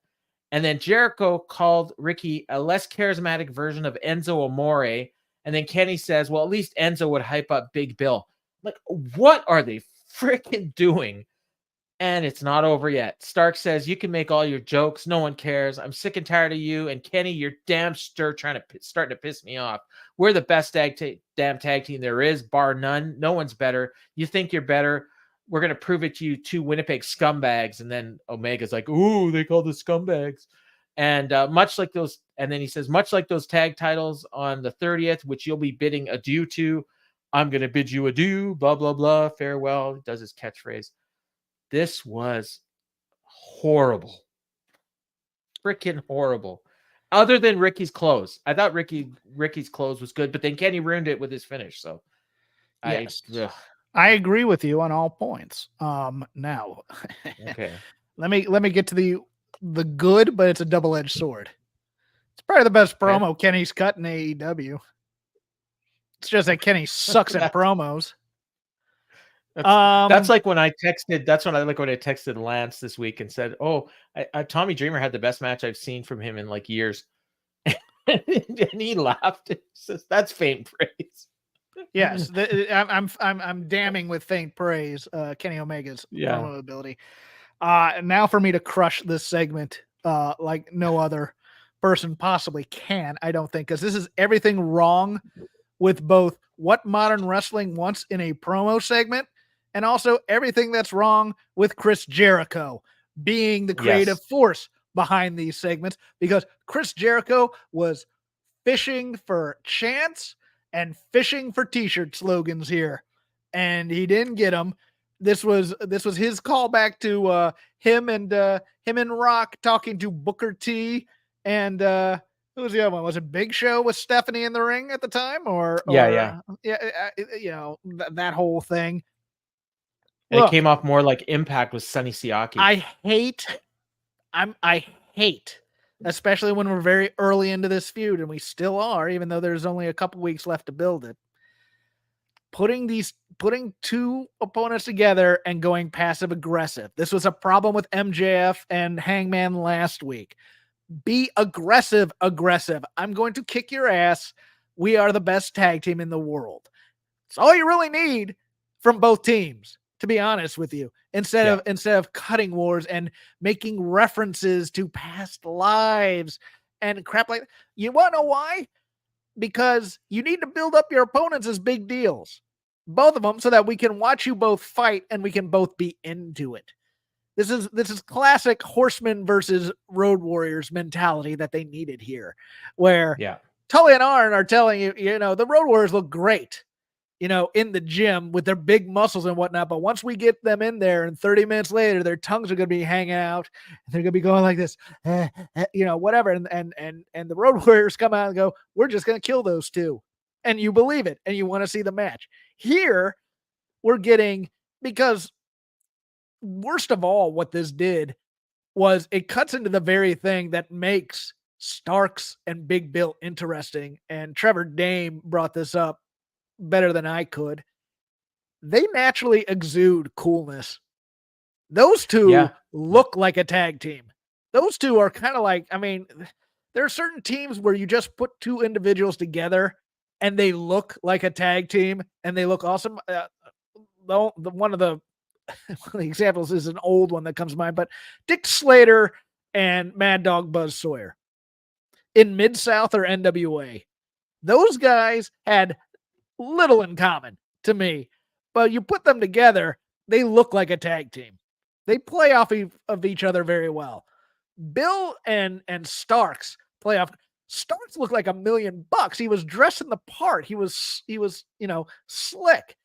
And then Jericho called Ricky a less charismatic version of Enzo Amore. And then Kenny says, well, at least Enzo would hype up Big Bill. Like, what are they freaking doing? And it's not over yet. Stark says, you can make all your jokes. No one cares. I'm sick and tired of you. And Kenny, you're damn sure starting to piss me off. We're the best damn tag team there is, bar none. No one's better. You think you're better. We're going to prove it to you two Winnipeg scumbags. And then Omega's like, ooh, they call the scumbags. And much like those, and then he says, much like those tag titles on the 30th, which you'll be bidding adieu to, I'm going to bid you adieu, blah, blah, blah, farewell. He does his catchphrase. This was horrible. Freaking horrible. Other than Ricky's close. I thought Ricky's close was good, but then Kenny ruined it with his finish. So yes. I agree with you on all points. Now okay. let me get to the good, but it's a double-edged sword. It's Probably the best promo Kenny's cut in AEW. It's just that Kenny sucks at promos. That's like when I texted. That's when I when I texted Lance this week and said, "Oh, Tommy Dreamer had the best match I've seen from him in like years," and he laughed. Says, "That's faint praise." Yes, I'm damning with faint praise. Kenny Omega's promo ability. Now for me to crush this segment, like no other person possibly can, I don't think, because this is everything wrong with both what modern wrestling wants in a promo segment and also everything that's wrong with Chris Jericho being the creative force behind these segments, because Chris Jericho was fishing for chants and fishing for t-shirt slogans here, and he didn't get them. This was his callback to him and Rock talking to Booker T and who was the other one? Was it Big Show with Stephanie in the ring at the time? That whole thing. And look, it came off more like Impact with Sonny Siaki. I hate, especially when we're very early into this feud, and we still are, even though there's only a couple weeks left to build it. Putting two opponents together and going passive aggressive. This was a problem with MJF and Hangman last week. Be aggressive. I'm going to kick your ass. We are the best tag team in the world. It's all you really need from both teams, to be honest with you. Instead of cutting wars and making references to past lives and crap like that. You want to know why? Because you need to build up your opponents as big deals. Both of them, so that we can watch you both fight and we can both be into it. This is classic Horsemen versus Road Warriors mentality that they needed here, where Tully and Arn are telling you, the Road Warriors look great, in the gym with their big muscles and whatnot. But once we get them in there and 30 minutes later, their tongues are going to be hanging out and they're going to be going like this, whatever. And the Road Warriors come out and go, we're just going to kill those two. And you believe it and you want to see the match. Here we're getting, because worst of all, what this did was it cuts into the very thing that makes Starks and Big Bill interesting. And Trevor Dame brought this up better than I could. They naturally exude coolness. Those two look like a tag team. Those two are kind of like, there are certain teams where you just put two individuals together and they look like a tag team and they look awesome. One of the examples is an old one that comes to mind, but Dick Slater and Mad Dog Buzz Sawyer in Mid-South or NWA. Those guys had little in common to me, but you put them together, they look like a tag team. They play off of each other very well. Bill and Starks play off. Starks looked like $1 million. He was dressing the part. He was, slick.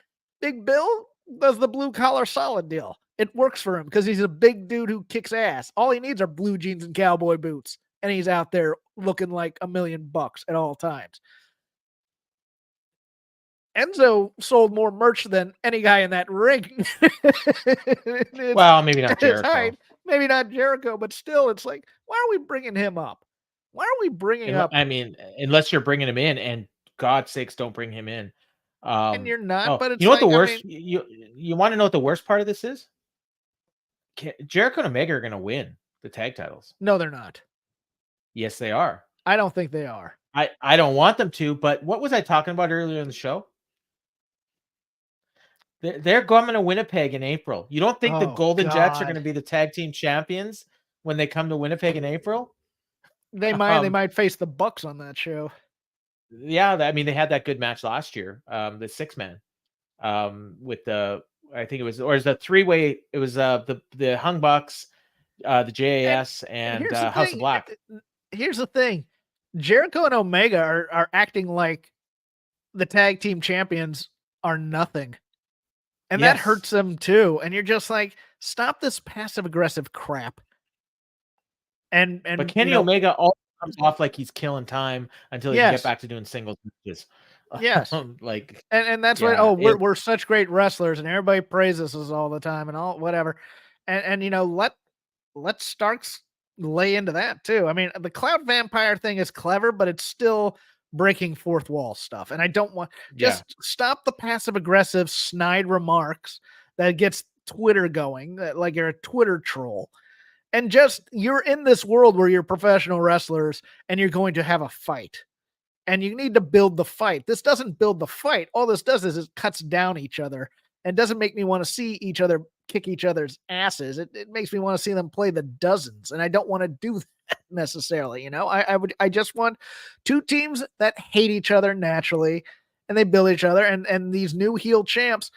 Big Bill does the blue collar solid deal. It works for him because he's a big dude who kicks ass. All he needs are blue jeans and cowboy boots, and he's out there looking like $1 million at all times. Enzo sold more merch than any guy in that ring. Well, maybe not Jericho. Maybe not Jericho, but still, it's like, why are we bringing him up? Why are we bringing up? Unless you're bringing him in, and God's sakes, don't bring him in. And you're not. But it's what the worst? You want to know what the worst part of this is? Jericho and Omega are going to win the tag titles. No, they're not. Yes, they are. I don't think they are. I don't want them to. But what was I talking about earlier in the show? They're going to Winnipeg in April. You don't think the Golden Jets are going to be the tag team champions when they come to Winnipeg in April? They might. They might face the Bucks on that show. Yeah, they had that good match last year. The 6-man, with the I think it was the 3-way. It was the Hung Bucks, the JAS, and House of Black. Here's the thing: Jericho and Omega are acting like the tag team champions are nothing. And that hurts them too. And you're just like, stop this passive aggressive crap. But Kenny Omega all comes off like he's killing time until he can get back to doing singles matches. Yes. and that's why we're such great wrestlers and everybody praises us all the time and all whatever. And let Starks lay into that too. I mean, the cloud vampire thing is clever, but it's still breaking fourth wall stuff. And I don't want just stop the passive aggressive snide remarks that gets Twitter going, like you're a Twitter troll. And just you're in this world where you're professional wrestlers and you're going to have a fight. And you need to build the fight. This doesn't build the fight. All this does is it cuts down each other and doesn't make me want to see each other kick each other's asses. It makes me want to see them play the dozens. And I don't want to do that necessarily. You know, I just want two teams that hate each other naturally and they build each other. And these new heel champs,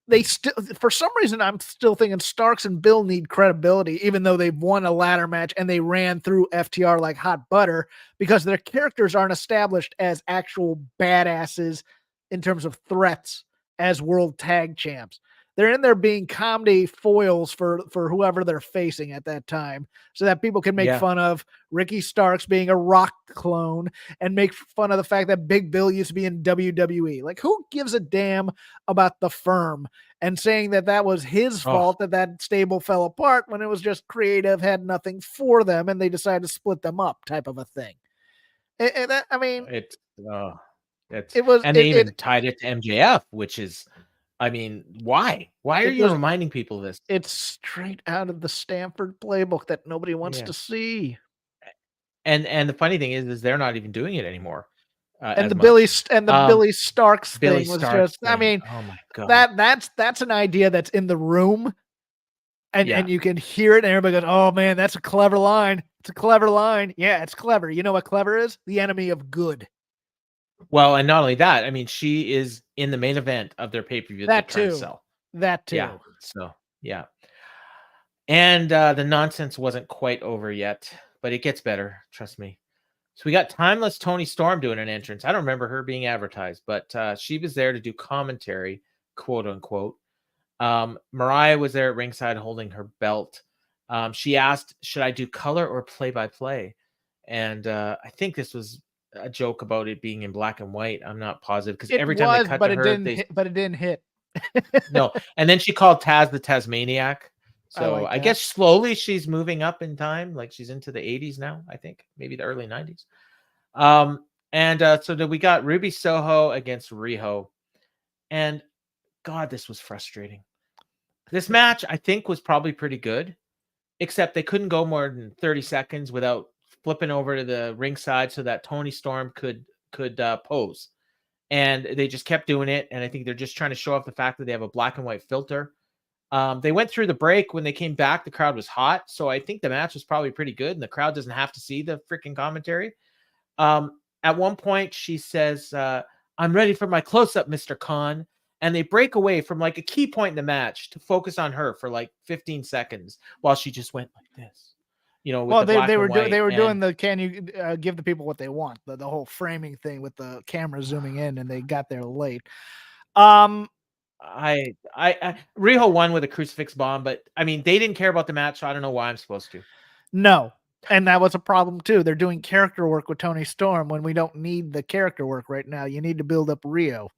they still, for some reason, I'm still thinking Starks and Bill need credibility, even though they've won a ladder match and they ran through FTR like hot butter, because their characters aren't established as actual badasses in terms of threats as world tag champs. They're in there being comedy foils for whoever they're facing at that time, so that people can make fun of Ricky Starks being a Rock clone and make fun of the fact that Big Bill used to be in WWE. Like, who gives a damn about the firm and saying that that was his fault that stable fell apart when it was just creative, had nothing for them, and they decided to split them up type of a thing. I mean, it was, and they even tied it to MJF, which is, I mean, why? Why are you reminding people of this? It's straight out of the Stanford playbook that nobody wants to see. And the funny thing is they're not even doing it anymore. And the Billy Starks thing was just, I mean, oh my God. That's an idea that's in the room and you can hear it and everybody goes, oh man, that's a clever line. It's a clever line. Yeah, it's clever. You know what clever is? The enemy of good. Well, and not only that, I mean, she is in the main event of their pay-per-view that they're trying to sell. That too. Yeah. So, yeah. And the nonsense wasn't quite over yet, but it gets better. Trust me. So we got Timeless Toni Storm doing an entrance. I don't remember her being advertised, but she was there to do commentary, quote unquote. Mariah was there at ringside holding her belt. She asked, should I do color or play-by-play? And I think this was a joke about it being in black and white. I'm not positive because every time they cut to her, but it didn't hit. No. And then she called Taz the Tasmaniac. So I guess slowly she's moving up in time. Like she's into the 80s now, I think, maybe the early 90s. So we got Ruby Soho against Riho. And God, this was frustrating. This match, I think, was probably pretty good, except they couldn't go more than 30 seconds without flipping over to the ringside so that Toni Storm could pose. And they just kept doing it. And I think they're just trying to show off the fact that they have a black and white filter. They went through the break. When they came back, the crowd was hot. So I think the match was probably pretty good. And the crowd doesn't have to see the freaking commentary. At one point, she says, I'm ready for my close-up, Mr. Khan. And they break away from like a key point in the match to focus on her for like 15 seconds while she just went like this. You know, well, they were doing the can you give the people what they want, the whole framing thing with the camera zooming in, and they got there late. Riho won with a crucifix bomb, but I mean they didn't care about the match, so I don't know why I'm supposed to. No, and that was a problem too. They're doing character work with Toni Storm when we don't need the character work right now. You need to build up Riho.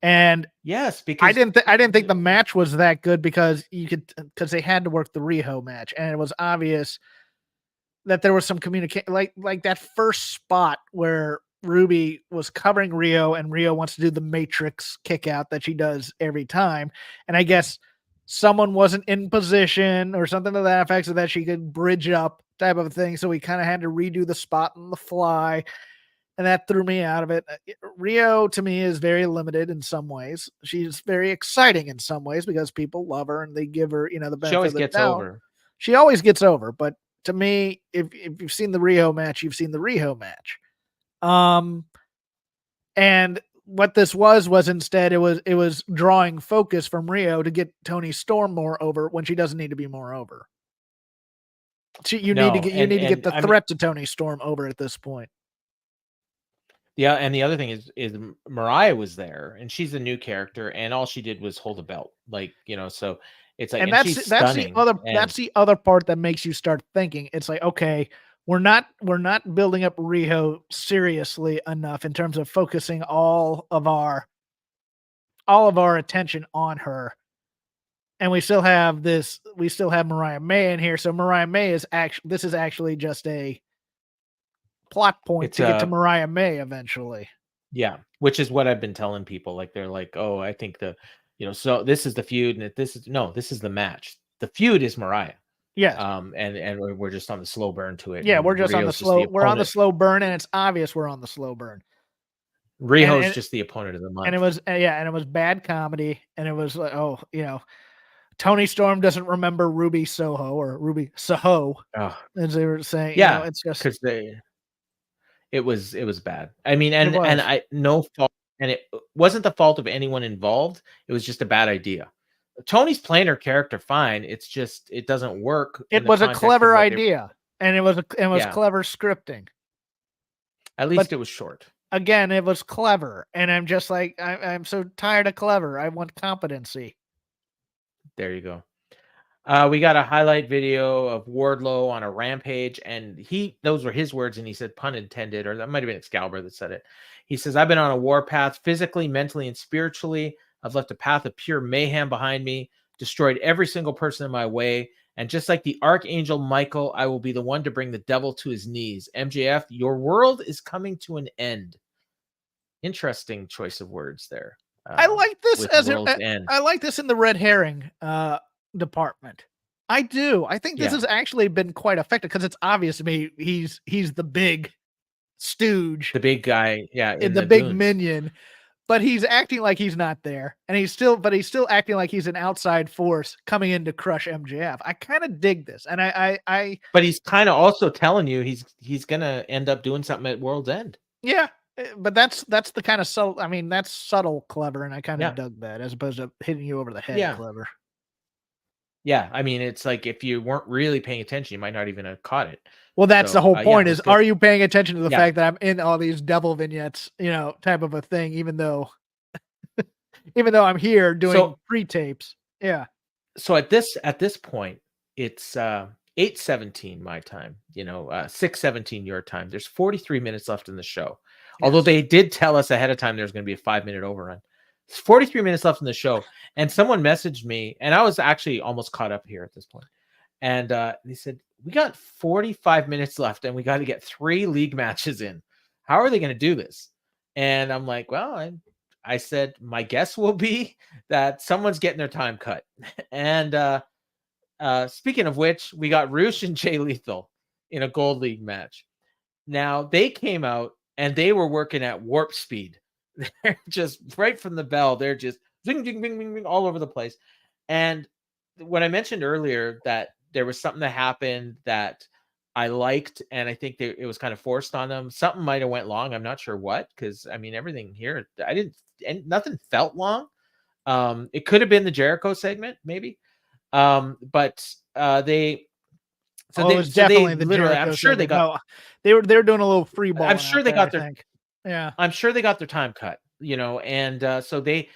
And yes, because I didn't think the match was that good because they had to work the Riho match, and it was obvious that there was some communication, like that first spot where Ruby was covering Riho and Riho wants to do the Matrix kick out that she does every time. And I guess someone wasn't in position or something to that effect so that she could bridge up type of thing. So we kind of had to redo the spot on the fly. And that threw me out of it. Riho to me is very limited in some ways. She's very exciting in some ways because people love her and they give her, the benefit. She always gets over. She always gets over, but to me, if you've seen the Riho match, you've seen the Riho match. And what this was instead, it was drawing focus from Riho to get Toni Storm more over when she doesn't need to be more over. You need to get the threat to Toni Storm over at this point. Yeah, and the other thing is Mariah was there, and she's a new character, and all she did was hold a belt, so it's like, and that's the other part that makes you start thinking. It's like, okay, we're not building up Riho seriously enough in terms of focusing all of our attention on her. And we still have Mariah May in here. So Mariah May is actually just a plot point to get to Mariah May eventually. Yeah, which is what I've been telling people. Like they're like, "Oh, I think so this is the feud, and this is the match. The feud is Mariah." Yeah. And we're just on the slow burn to it. Yeah, we're just Rio's on the slow. We're on the slow burn, and it's obvious we're on the slow burn. Riho's just the opponent of the month, and it was bad comedy, and it was like, Tony Storm doesn't remember Ruby Soho or Ruby Soho, as they were saying. Yeah, it's just because it was bad. I mean, and I no fault, and it wasn't the fault of anyone involved. It was just a bad idea. Tony's playing her character fine. It's just it doesn't work. It was a clever idea, and it was clever scripting. At least it was short. Again, it was clever, and I'm just like, I'm so tired of clever. I want competency. There you go. We got a highlight video of Wardlow on a rampage, and those were his words, and he said, pun intended, or that might have been Excalibur that said it. He says, "I've been on a warpath physically, mentally, and spiritually. I've left a path of pure mayhem behind me, destroyed every single person in my way. And just like the Archangel Michael, I will be the one to bring the devil to his knees. MJF, your world is coming to an end." Interesting choice of words there. I like this I like this in the red herring department. I do. I think this has actually been quite effective because it's obvious to me he's the big stooge, the big guy, in the big minion. But he's acting like he's not there, and he's still acting like he's an outside force coming in to crush MJF. I kind of dig this, and I. But he's kind of also telling you he's gonna end up doing something at World's End. Yeah, but that's the kind of subtle. I mean, that's subtle, clever, and I kind of dug that as opposed to hitting you over the head. Clever. Yeah, I mean, it's like if you weren't really paying attention, you might not even have caught it. Well, that's the whole point is, are you paying attention to the fact that I'm in all these devil vignettes, type of a thing, even though I'm here doing pre-tapes. Yeah. So at this point, it's 8:17 my time, 6:17 your time. There's 43 minutes left in the show. Yes. Although they did tell us ahead of time there's going to be a 5-minute overrun. There's 43 minutes left in the show. And someone messaged me, and I was actually almost caught up here at this point. And they said, we got 45 minutes left, and we got to get 3 league matches in. How are they going to do this? And I'm like, well, I said, my guess will be that someone's getting their time cut. And speaking of which, we got Rush and Jay Lethal in a Gold League match. Now, they came out, and they were working at warp speed. They're just right from the bell. They're just zing, zing, zing, zing, zing, all over the place. And when I mentioned earlier that there was something that happened that I liked, and I think it was kind of forced on them. Something might have went long. I'm not sure what, because I mean, everything here, nothing felt long. It could have been the Jericho segment, maybe. But they. So it was definitely the Jericho. I'm sure segment. They were doing a little free ball. I'm sure they got their. Yeah, I'm sure they got their time cut, and so they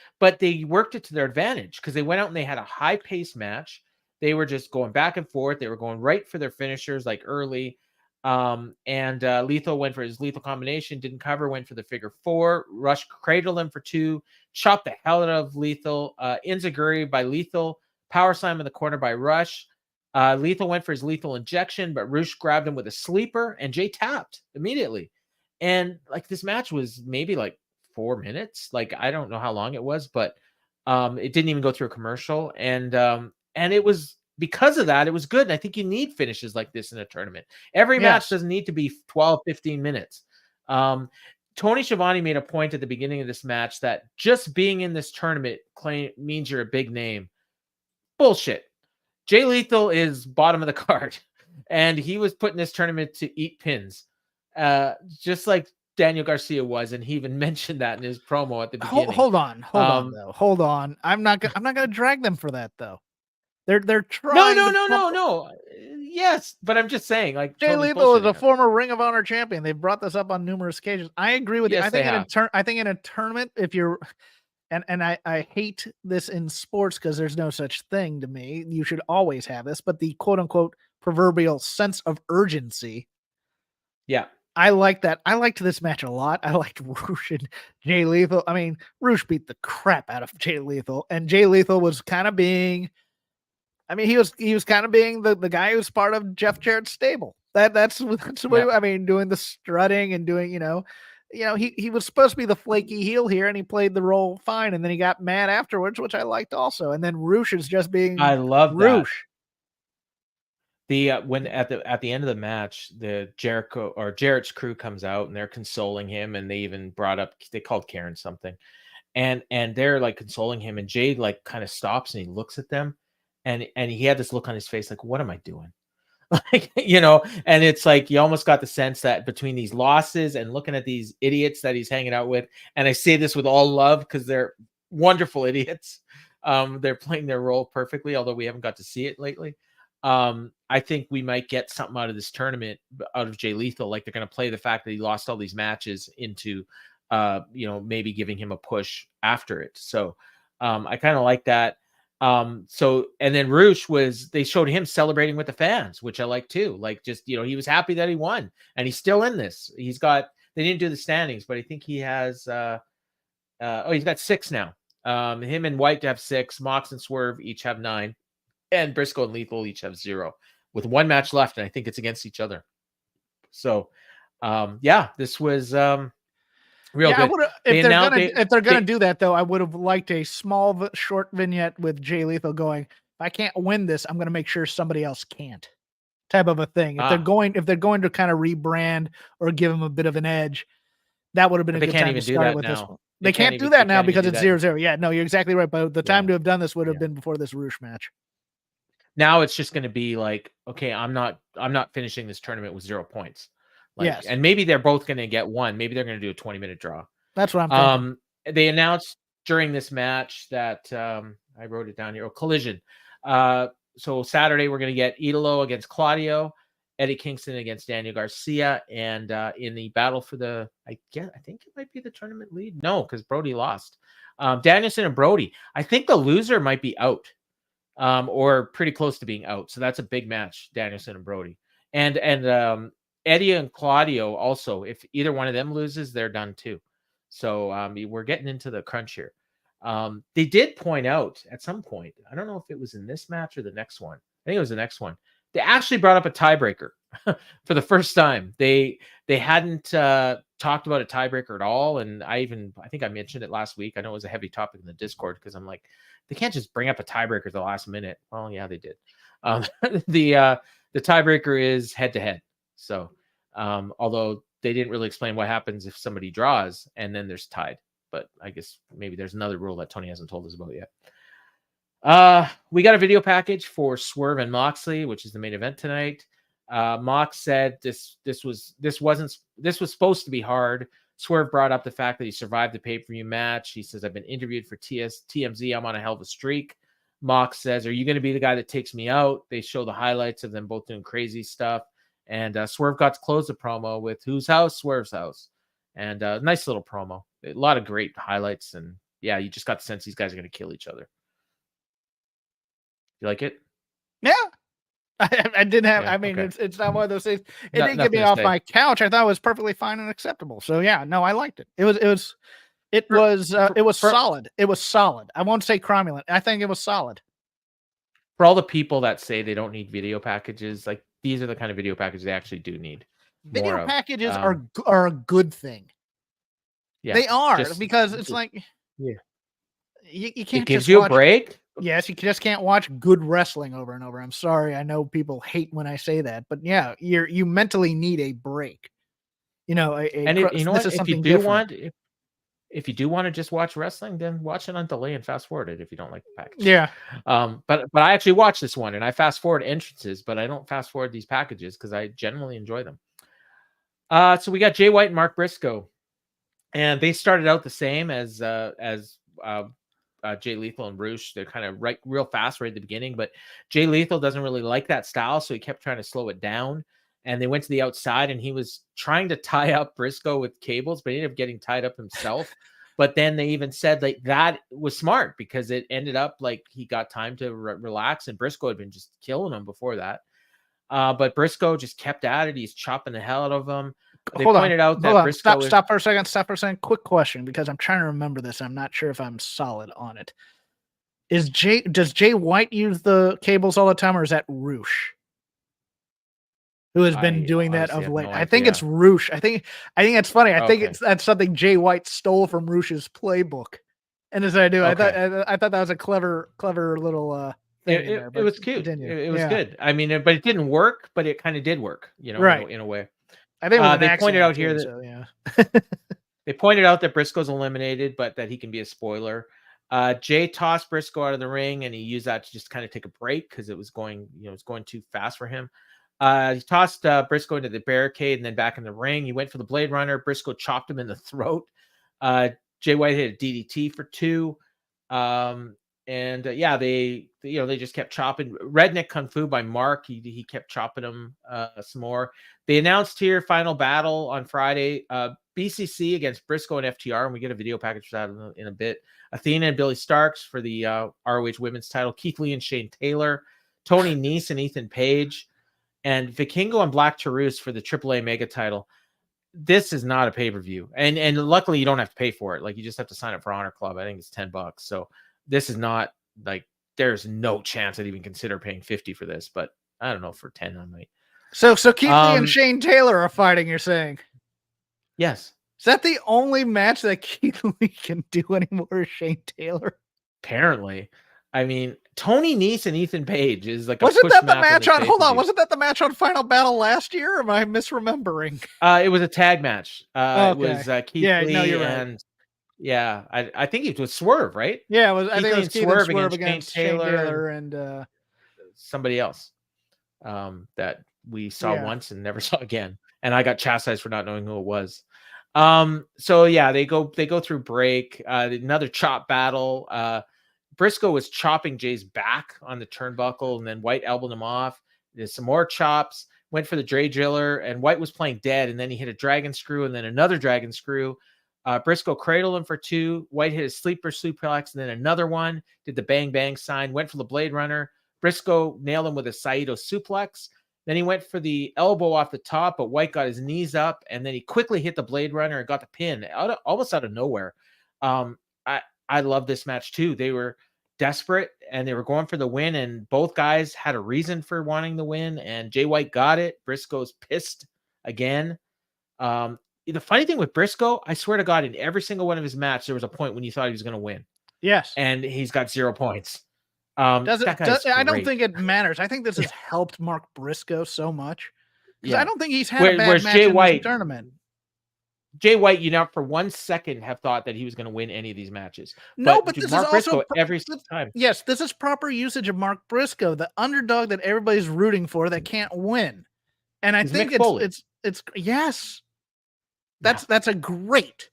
worked it to their advantage because they went out and they had a high-paced match. They were just going back and forth. They were going right for their finishers like early. And Lethal went for his lethal combination, didn't cover, went for the figure 4. Rush cradled him for 2, chopped the hell out of Lethal. Enziguri by Lethal, power slam in the corner by Rush. Lethal went for his lethal injection, but Rush grabbed him with a sleeper, and Jay tapped immediately. And like this match was maybe like 4 minutes. Like I don't know how long it was, but it didn't even go through a commercial. And it was because of that, it was good. And I think you need finishes like this in a tournament. Every match doesn't need to be 12, 15 minutes. Tony Schiavone made a point at the beginning of this match that just being in this tournament means you're a big name. Bullshit. Jay Lethal is bottom of the card, and he was put in this tournament to eat pins. Just like Daniel Garcia was, and he even mentioned that in his promo at the beginning. Hold on. I'm not gonna drag them for that though. They're trying. No. Yes, but I'm just saying, like Jay Lethal is a former Ring of Honor champion. They've brought this up on numerous occasions. I agree with you. I think in a tournament, if you're and I hate this in sports because there's no such thing to me. You should always have this, but the quote unquote proverbial sense of urgency. Yeah. I like that. I liked this match a lot. I liked Rush and Jay Lethal. I mean, Rush beat the crap out of Jay Lethal, and Jay Lethal was kind of being I mean, he was kind of being the guy who's part of Jeff Jarrett's stable. That's what I mean, doing the strutting and doing, he was supposed to be the flaky heel here, and he played the role fine, and then he got mad afterwards, which I liked also. And then Roosh is just being I love Roosh. When at the end of the match, the Jarrett's crew comes out and they're consoling him, and they even they called Karen something, and they're like consoling him, and Jay like kind of stops and he looks at them, and he had this look on his face like, what am I doing? Like, and it's like you almost got the sense that between these losses and looking at these idiots that he's hanging out with, and I say this with all love because they're wonderful idiots. They're playing their role perfectly, although we haven't got to see it lately. I think we might get something out of this tournament, out of Jay Lethal. Like they're going to play the fact that he lost all these matches into, maybe giving him a push after it. So I kind of like that. And then Roosh they showed him celebrating with the fans, which I like too. Like just, he was happy that he won, and he's still in this. They didn't do the standings, but I think he has, he's got 6 now. Him and White have 6, Mox and Swerve each have 9. And Briscoe and Lethal each have 0 with 1 match left. And I think it's against each other. So, this was real good. If they're going to do that, though, I would have liked a small, short vignette with Jay Lethal going, if I can't win this, I'm going to make sure somebody else can't, type of a thing. If they're going to kind of rebrand or give him a bit of an edge, that would have been a good time to start with this one. They can't do that now because it's 0-0. Yeah, no, you're exactly right. But the time to have done this would have been before this Roosh match. Now it's just going to be like, okay, I'm not finishing this tournament with 0 points. Yes. And maybe they're both going to get 1. Maybe they're going to do a 20-minute draw. That's what I'm thinking. They announced during this match that I wrote it down here. Collision. So Saturday we're going to get Idolo against Claudio, Eddie Kingston against Daniel Garcia, and in the battle for I think it might be the tournament lead. No, because Brody lost. Danielson and Brody. I think the loser might be out. Or pretty close to being out. So that's a big match, Danielson and Brody. And Eddie and Claudio also, if either one of them loses, they're done too. So we're getting into the crunch here. They did point out at some point, I don't know if it was in this match or the next one. I think it was the next one. They actually brought up a tiebreaker for the first time. They hadn't talked about a tiebreaker at all. And I think I mentioned it last week. I know it was a heavy topic in the Discord because I'm like, they can't just bring up a tiebreaker at the last minute. Well, yeah, they did. The tiebreaker is head to head. So, although they didn't really explain what happens if somebody draws and then there's tied, but I guess maybe there's another rule that Tony hasn't told us about yet. We got a video package for Swerve and Moxley, which is the main event tonight. Mox said this was supposed to be hard. Swerve brought up the fact that he survived the pay-per-view match. He says, I've been interviewed for TMZ. I'm on a hell of a streak. Mox says, are you going to be the guy that takes me out? They show the highlights of them both doing crazy stuff. And Swerve got to close the promo with whose house? Swerve's house. And nice little promo. A lot of great highlights. And yeah, you just got the sense these guys are going to kill each other. You like it? Yeah. I didn't have. Yeah, I mean, okay. It's not one of those things. It didn't get me off my couch. I thought it was perfectly fine and acceptable. So yeah, no, I liked it. It was solid. It was solid. I won't say cromulent. I think it was solid. For all the people that say they don't need video packages, like these are the kind of video packages they actually do need. Video packages are a good thing. Yeah, they are because it's like you can't. It gives you a break. Yes, you just can't watch good wrestling over and over. I'm sorry. I know people hate when I say that, but yeah, you mentally need a break. You know, if you do want to just watch wrestling, then watch it on delay and fast forward it if you don't like the package. Yeah. But I actually watched this one and I fast forward entrances, but I don't fast forward these packages because I generally enjoy them. So we got Jay White and Mark Briscoe, and they started out the same as Jay Lethal and Roosh. They're kind of real fast right at the beginning, but Jay Lethal doesn't really like that style, so he kept trying to slow it down. And they went to the outside, and he was trying to tie up Briscoe with cables, but he ended up getting tied up himself. But then they even said like that was smart because it ended up like he got time to relax, and Briscoe had been just killing him before that. But Briscoe just kept at it. He's chopping the hell out of him. They pointed out that Briscoe Stop for a second. Quick question, because I'm trying to remember this. I'm not sure if I'm solid on it. Does Jay White use the cables all the time, or is that Roosh? Who has been doing that of late? I think it's Roosh. I think that's funny. I think that's something Jay White stole from Roosh's playbook. And as I do, I thought that was a clever little thing. It was cute. It was good. I mean, but it didn't work, but it kind of did work, in a way. I think they pointed out here that they pointed out that Briscoe's eliminated, but that he can be a spoiler. Jay tossed Briscoe out of the ring, and he used that to just kind of take a break because it was going too fast for him. He tossed Briscoe into the barricade and then back in the ring. He went for the Blade Runner. Briscoe chopped him in the throat. Jay White hit a DDT for 2. They just kept chopping. Redneck Kung Fu by Mark. He kept chopping him some more. They announced here final battle on Friday. BCC against Briscoe and FTR, and we get a video package for that in a bit. Athena and Billy Starks for the ROH Women's title. Keith Lee and Shane Taylor. Tony Nese and Ethan Page. And Vikingo and Black Taurus for the AAA Mega title. This is not a pay-per-view. And luckily you don't have to pay for it. Like, you just have to sign up for Honor Club. I think it's $10. So this is not like, there's no chance I'd even consider paying $50 for this, but I don't know, for 10 I might. So Keith Lee and Shane Taylor are fighting, you're saying? Yes. Is that the only match that Keith Lee can do anymore, is Shane Taylor? Apparently. I mean, Tony Nese and Ethan Page is like wasn't that the match on? Hold on, wasn't that the match on Final Battle last year? Or am I misremembering? It was a tag match. It was Keith Lee right. I think it was Swerve, right? Yeah, it was. I think it was Keith Swerve against Shane Taylor and somebody else that we saw once and never saw again. And I got chastised for not knowing who it was. They go through break. Another chop battle. Briscoe was chopping Jay's back on the turnbuckle, and then White elbowed him off. There's some more chops, went for the Dre Driller, and White was playing dead, and then he hit a dragon screw and then another dragon screw. Briscoe cradled him for 2. White hit a sleeper suplex and then another one, did the bang bang sign, went for the Blade Runner. Briscoe nailed him with a Saito suplex. Then he went for the elbow off the top, but White got his knees up, and then he quickly hit the Blade Runner and got the pin almost out of nowhere. I love this match too. They were desperate and they were going for the win, and both guys had a reason for wanting the win, and Jay White got it. Briscoe's pissed again. The funny thing with Briscoe, I swear to God, in every single one of his matches, there was a point when you thought he was going to win. Yes. And he's got 0 points. I don't think it matters. I think this has helped Mark Briscoe so much. Because I don't think he's had a bad match in the tournament. Jay White, for 1 second have thought that he was going to win any of these matches. But this Mark is Briscoe also every time. Yes, this is proper usage of Mark Briscoe, the underdog that everybody's rooting for that can't win. And I think it's yes. That's a great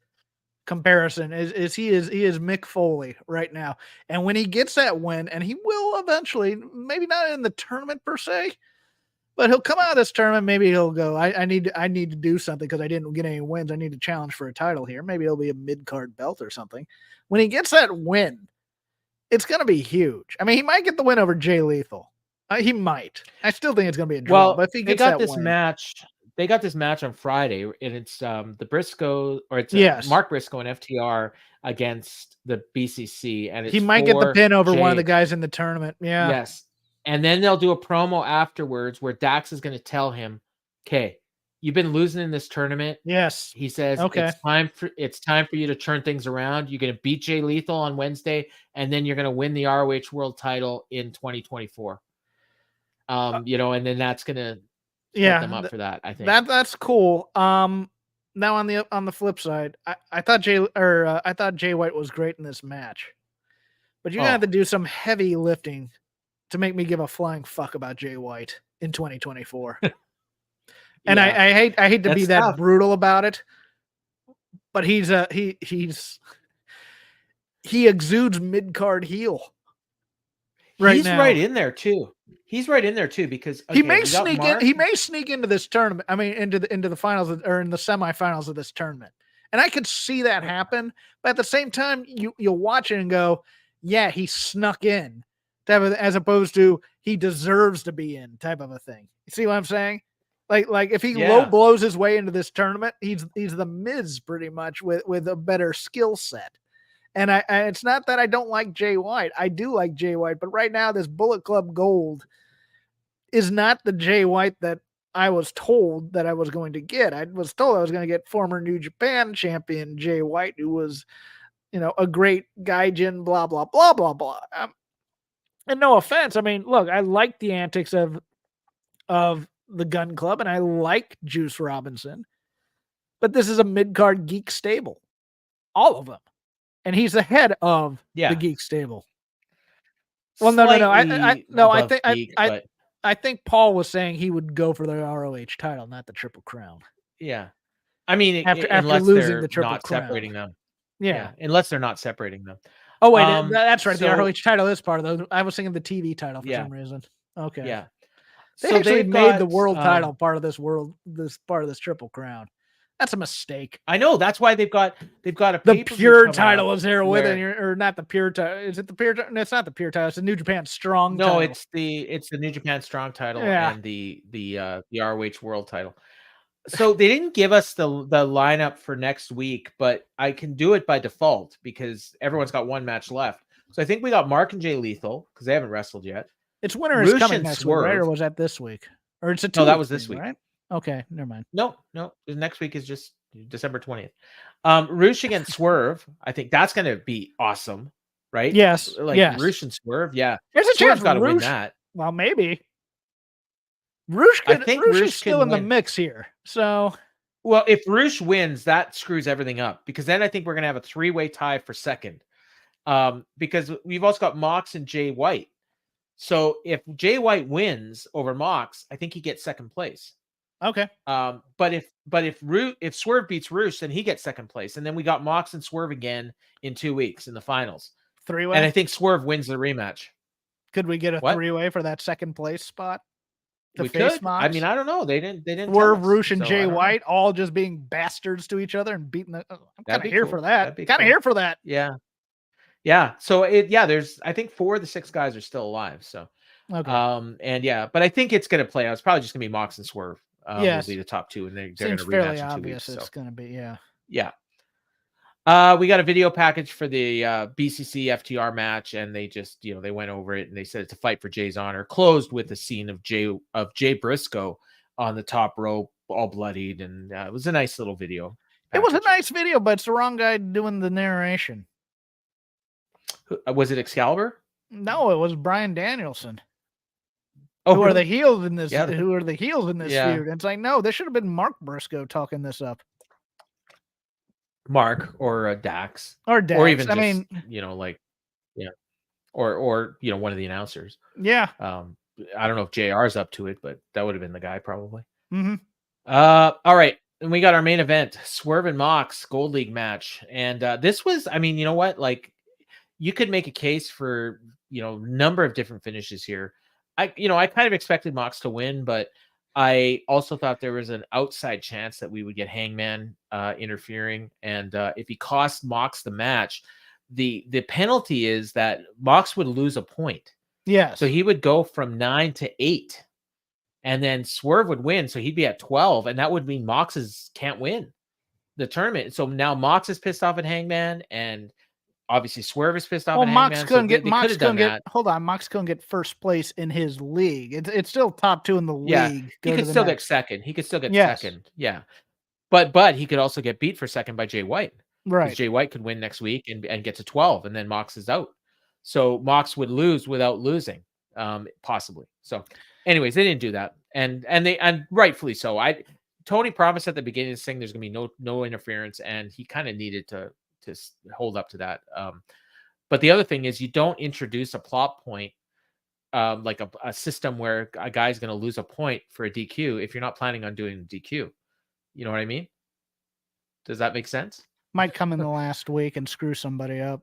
comparison. He is Mick Foley right now. And when he gets that win, and he will eventually, maybe not in the tournament per se, but he'll come out of this tournament. Maybe he'll go, I need to do something because I didn't get any wins. I need to challenge for a title here. Maybe it'll be a mid-card belt or something. When he gets that win, it's going to be huge. I mean, he might get the win over Jay Lethal. He might. I still think it's going to be a draw. Well, but if he gets that win, they got this match on Friday, and it's the Briscoe, or it's Mark Briscoe and FTR against the BCC, and he might get the pin over one of the guys in the tournament. Yeah. Yes. And then they'll do a promo afterwards where Dax is going to tell him, "Okay, you've been losing in this tournament." Yes. He says, "Okay, it's time for you to turn things around. You're going to beat Jay Lethal on Wednesday, and then you're going to win the ROH World title in 2024." And then that's going to set them up for that. I think that's cool. Now on the flip side, I thought Jay White was great in this match, but you're gonna have to do some heavy lifting to make me give a flying fuck about Jay White in 2024. And I hate to be that tough. Brutal about it, but he exudes mid-card heel. He's right in there too. He's right in there too because he may sneak in. He may sneak into this tournament. I mean, into the finals or in the semifinals of this tournament, and I could see that happen. But at the same time, you'll watch it and go, "Yeah, he snuck in," as opposed to he deserves to be in type of a thing. You see what I'm saying? Like if he low blows his way into this tournament, he's the Miz pretty much with a better skill set. And it's not that I don't like Jay White. I do like Jay White, but right now this Bullet Club Gold is not the Jay White that I was told that I was going to get. I was told I was going to get former New Japan champion Jay White, who was, a great gaijin, blah, blah, blah, blah, blah. And no offense. I mean, look, I like the antics of the Gun Club, and I like Juice Robinson, but this is a mid-card geek stable. All of them. And he's the head of the geek stable. Well, no. I think Paul was saying he would go for the ROH title, not the Triple Crown. Yeah. I mean, after losing the Triple Crown. Separating them. Yeah. Unless they're not separating them. Oh, wait, that's right. The ROH title is part of those. I was thinking the TV title for some reason. Okay. Yeah. They actually made the world title part of this part of this Triple Crown. That's a mistake. I know. That's why they've got a the pure title is here with it, or not the pure title. Is it the pure? No, it's not the pure title. It's the New Japan Strong. No, title. it's the New Japan Strong title and the ROH World title. So they didn't give us the lineup for next week, but I can do it by default because everyone's got one match left. So I think we got Mark and Jay Lethal because they haven't wrestled yet. It's winter is coming next week, right? Or was that this week? Or it's a 2 No, that was this week, right? Okay, never mind. No. Next week is just December 20th. Roosh against Swerve. I think that's going to be awesome, right? Yes. Roosh and Swerve. Yeah. There's a chance got to win that. Well, maybe. Roosh is still in the mix here. So, well, if Roosh wins, that screws everything up because then I think we're going to have a 3-way tie for second. Because we've also got Mox and Jay White. So if Jay White wins over Mox, I think he gets second place. Okay. But if Swerve beats Roosh, then he gets second place, and then we got Mox and Swerve again in 2 weeks in the finals. 3-way. And I think Swerve wins the rematch. Could we get a 3-way for that second place spot? We could. Mox? I mean, I don't know. They didn't. Swerve, Roosh, and Jay White all just being bastards to each other and beating the. I'm kind of here for that. Kind of here for that. Yeah. Yeah. So there's I think 4 of the 6 guys are still alive. So okay. But I think it's gonna play out. It's probably just gonna be Mox and Swerve. Will be the top 2, and they're gonna rematch in 2 weeks. It's gonna be Yeah. We got a video package for the BCC FTR match, and they just they went over it and they said it's a fight for Jay's honor. Closed with a scene of Jay Briscoe on the top rope, all bloodied, and it was a nice little video. It was a nice video, but it's the wrong guy doing the narration. Was it Excalibur? No, it was Bryan Danielson. Oh, who are the heels in this? Yeah. Who are the heels in this feud? And it's like, no, this should have been Mark Briscoe talking this up. Mark or Dax or Dax. Or even just, or one of the announcers. Yeah. I don't know if JR's up to it, but that would have been the guy probably. Mm-hmm. All right. And we got our main event, Swerve and Mox Gold League match. And this was, I mean, you know what? Like, you could make a case for, number of different finishes here. I kind of expected Mox to win, but I also thought there was an outside chance that we would get Hangman interfering. And if he cost Mox the match, the penalty is that Mox would lose a point. Yeah. So he would go from 9 to 8. And then Swerve would win. So he'd be at 12. And that would mean Mox can't win the tournament. So now Mox is pissed off at Hangman, and obviously Swerve is pissed off at Hangman. Mox couldn't get first place in his league. It's still top 2 in the league. He could still get second. Second. Yeah. But he could also get beat for second by Jay White. Right. Jay White could win next week and get to 12, and then Mox is out. So Mox would lose without losing, possibly. So anyways, they didn't do that. And rightfully so. Tony promised at the beginning of this thing there's gonna be no interference, and he kind of needed to hold up to that. But the other thing is, you don't introduce a plot point, like a system where a guy's going to lose a point for a DQ if you're not planning on doing DQ. You know what I mean? Does that make sense? Might come in the last week and screw somebody up.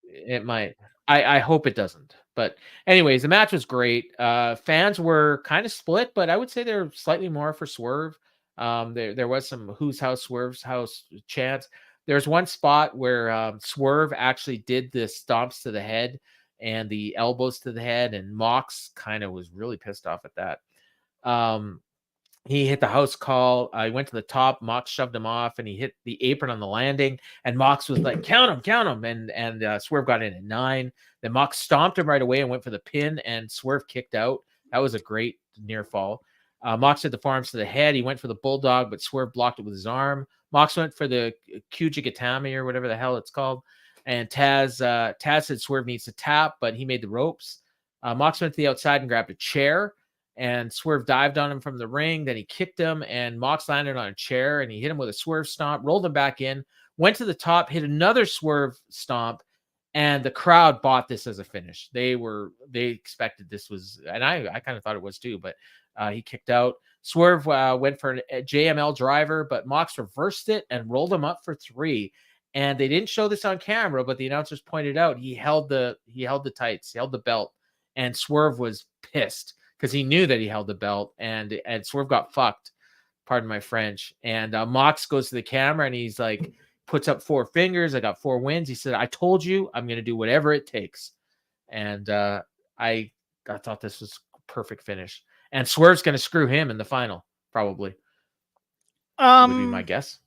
It might. I hope it doesn't. But anyways, the match was great. Fans were kind of split, but I would say they're slightly more for Swerve. There was some Who's House, Swerve's House chants. There's one spot where Swerve actually did the stomps to the head and the elbows to the head, and Mox kind of was really pissed off at that. He hit the house call. He went to the top. Mox shoved him off, and he hit the apron on the landing. And Mox was like, count him. And Swerve got in at 9. Then Mox stomped him right away and went for the pin, and Swerve kicked out. That was a great near fall. Mox hit the forearms to the head. He went for the bulldog, but Swerve blocked it with his arm. Mox went for the Kujigatami or whatever the hell it's called. And Taz said Swerve needs to tap, but he made the ropes. Mox went to the outside and grabbed a chair. And Swerve dived on him from the ring. Then he kicked him, and Mox landed on a chair, and he hit him with a Swerve stomp, rolled him back in, went to the top, hit another Swerve stomp, and the crowd bought this as a finish. They expected this was, and I kind of thought it was too, but he kicked out. Swerve went for a JML driver, but Mox reversed it and rolled him up for 3. And they didn't show this on camera, but the announcers pointed out he held the tights, he held the belt, and Swerve was pissed, because he knew that he held the belt, and Swerve got fucked. Pardon my French. And Mox goes to the camera, and he's like, puts up 4 fingers. I got 4 wins. He said, I told you I'm going to do whatever it takes. And I thought this was a perfect finish. And Swerve's going to screw him in the final, probably. Would be my guess.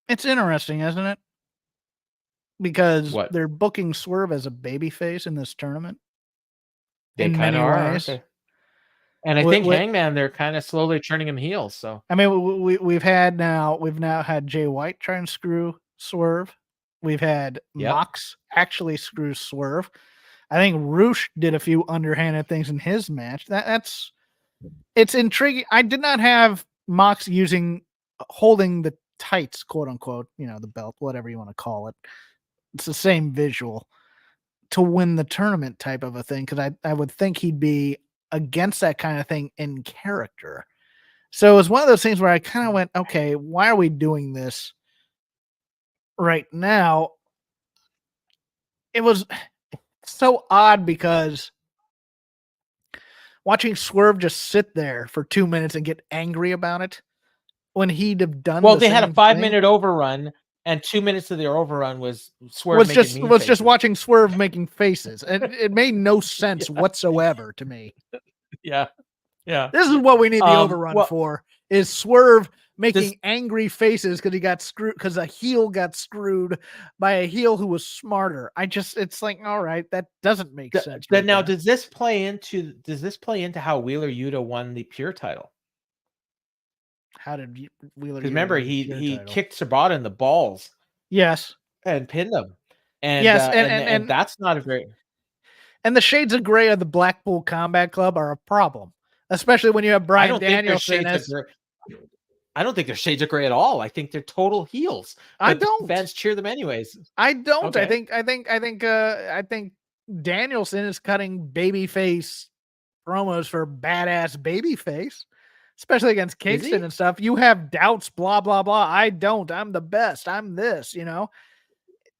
It's interesting, isn't it? Because they're booking Swerve as a babyface in this tournament. They kind of are, aren't they? And I think Hangman, they're kind of slowly turning him heel. So I mean, we've now had Jay White try and screw Swerve. We've had Mox actually screw Swerve. I think Roosh did a few underhanded things in his match. It's intriguing. I did not have Mox holding the tights, quote unquote, the belt, whatever you want to call it. It's the same visual to win the tournament type of a thing, because I would think he'd be against that kind of thing in character. So it was one of those things where I kind of went, okay, why are we doing this right now? It was so odd, because watching Swerve just sit there for 2 minutes and get angry about it when he'd have done they had a 5-minute overrun. And 2 minutes of their overrun was Swerve just watching Swerve making faces, and it made no sense whatsoever to me. Yeah. This is what we need the overrun for: is Swerve making angry faces because he got screwed, because a heel got screwed by a heel who was smarter. It's like, all right, that doesn't make sense. Now, does this play into how Wheeler Yuta won the Pure title? How did Wheeler? Remember, he kicked Sabata in the balls. Yes, and pinned him. And yes, and that's not a very. And the shades of gray of the Blackpool Combat Club are a problem, especially when you have Bryan Danielson as. I don't think they're shades of gray at all. I think they're total heels. I don't. Fans cheer them anyways. I don't. Okay. I think Danielson is cutting babyface promos for badass babyface, especially against Kingston and stuff. You have doubts, blah blah blah. I don't. I'm the best. I'm this.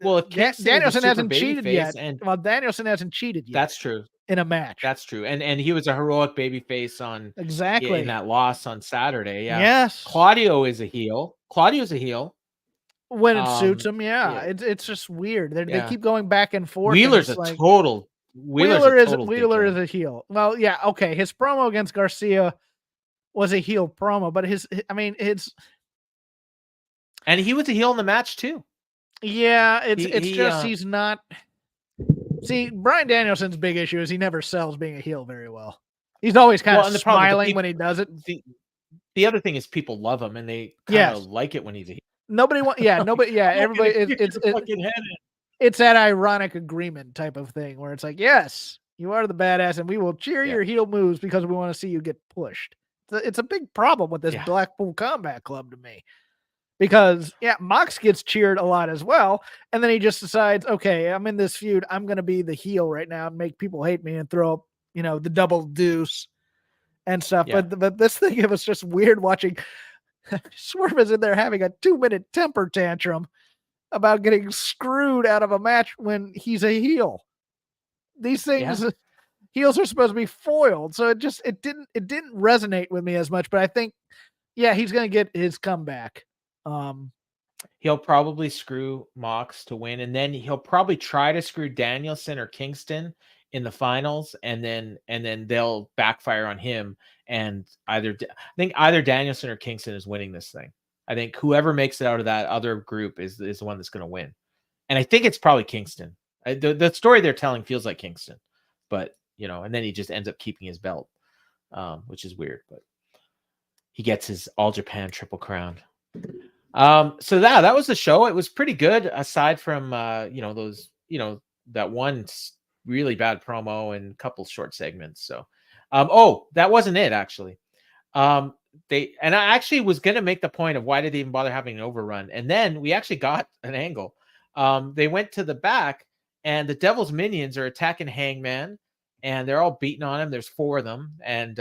Well, if Danielson hasn't cheated yet. Danielson hasn't cheated yet. That's true. In a match. That's true. And he was a heroic babyface in that loss on Saturday. Yeah. Yes. Claudio's a heel. When it suits him, it's just weird. They keep going back and forth. Wheeler is a heel. Well, yeah, okay. His promo against Garcia was a heel promo, but and he was a heel in the match too. Yeah, he's not. See, Bryan Danielson's big issue is he never sells being a heel very well. He's always kind of smiling when he does it. The other thing is people love him and they kind of like it when he's a heel. Everybody. It's that ironic agreement type of thing where it's like, yes, you are the badass, and we will cheer your heel moves because we want to see you get pushed. It's a big problem with this Blackpool Combat Club to me. Because, Mox gets cheered a lot as well. And then he just decides, okay, I'm in this feud. I'm going to be the heel right now and make people hate me and throw up, the double deuce and stuff. Yeah. But this thing, it was just weird watching Swerve is in there having a 2-minute temper tantrum about getting screwed out of a match when he's a heel. These things, heels are supposed to be foiled. So it didn't resonate with me as much. But I think, he's going to get his comeback. He'll probably screw Mox to win, and then he'll probably try to screw Danielson or Kingston in the finals, and then they'll backfire on him. And I think either Danielson or Kingston is winning this thing. I think whoever makes it out of that other group is the one that's going to win. And I think it's probably Kingston. The story they're telling feels like Kingston, but and then he just ends up keeping his belt, which is weird, but he gets his All Japan Triple Crown. So that was the show. It was pretty good, aside from those that one really bad promo and a couple short segments. So that wasn't it, actually. I actually was gonna make the point of why did they even bother having an overrun, and then we actually got an angle. They went to the back, and the Devil's minions are attacking Hangman, and they're all beating on him. There's 4 of them, and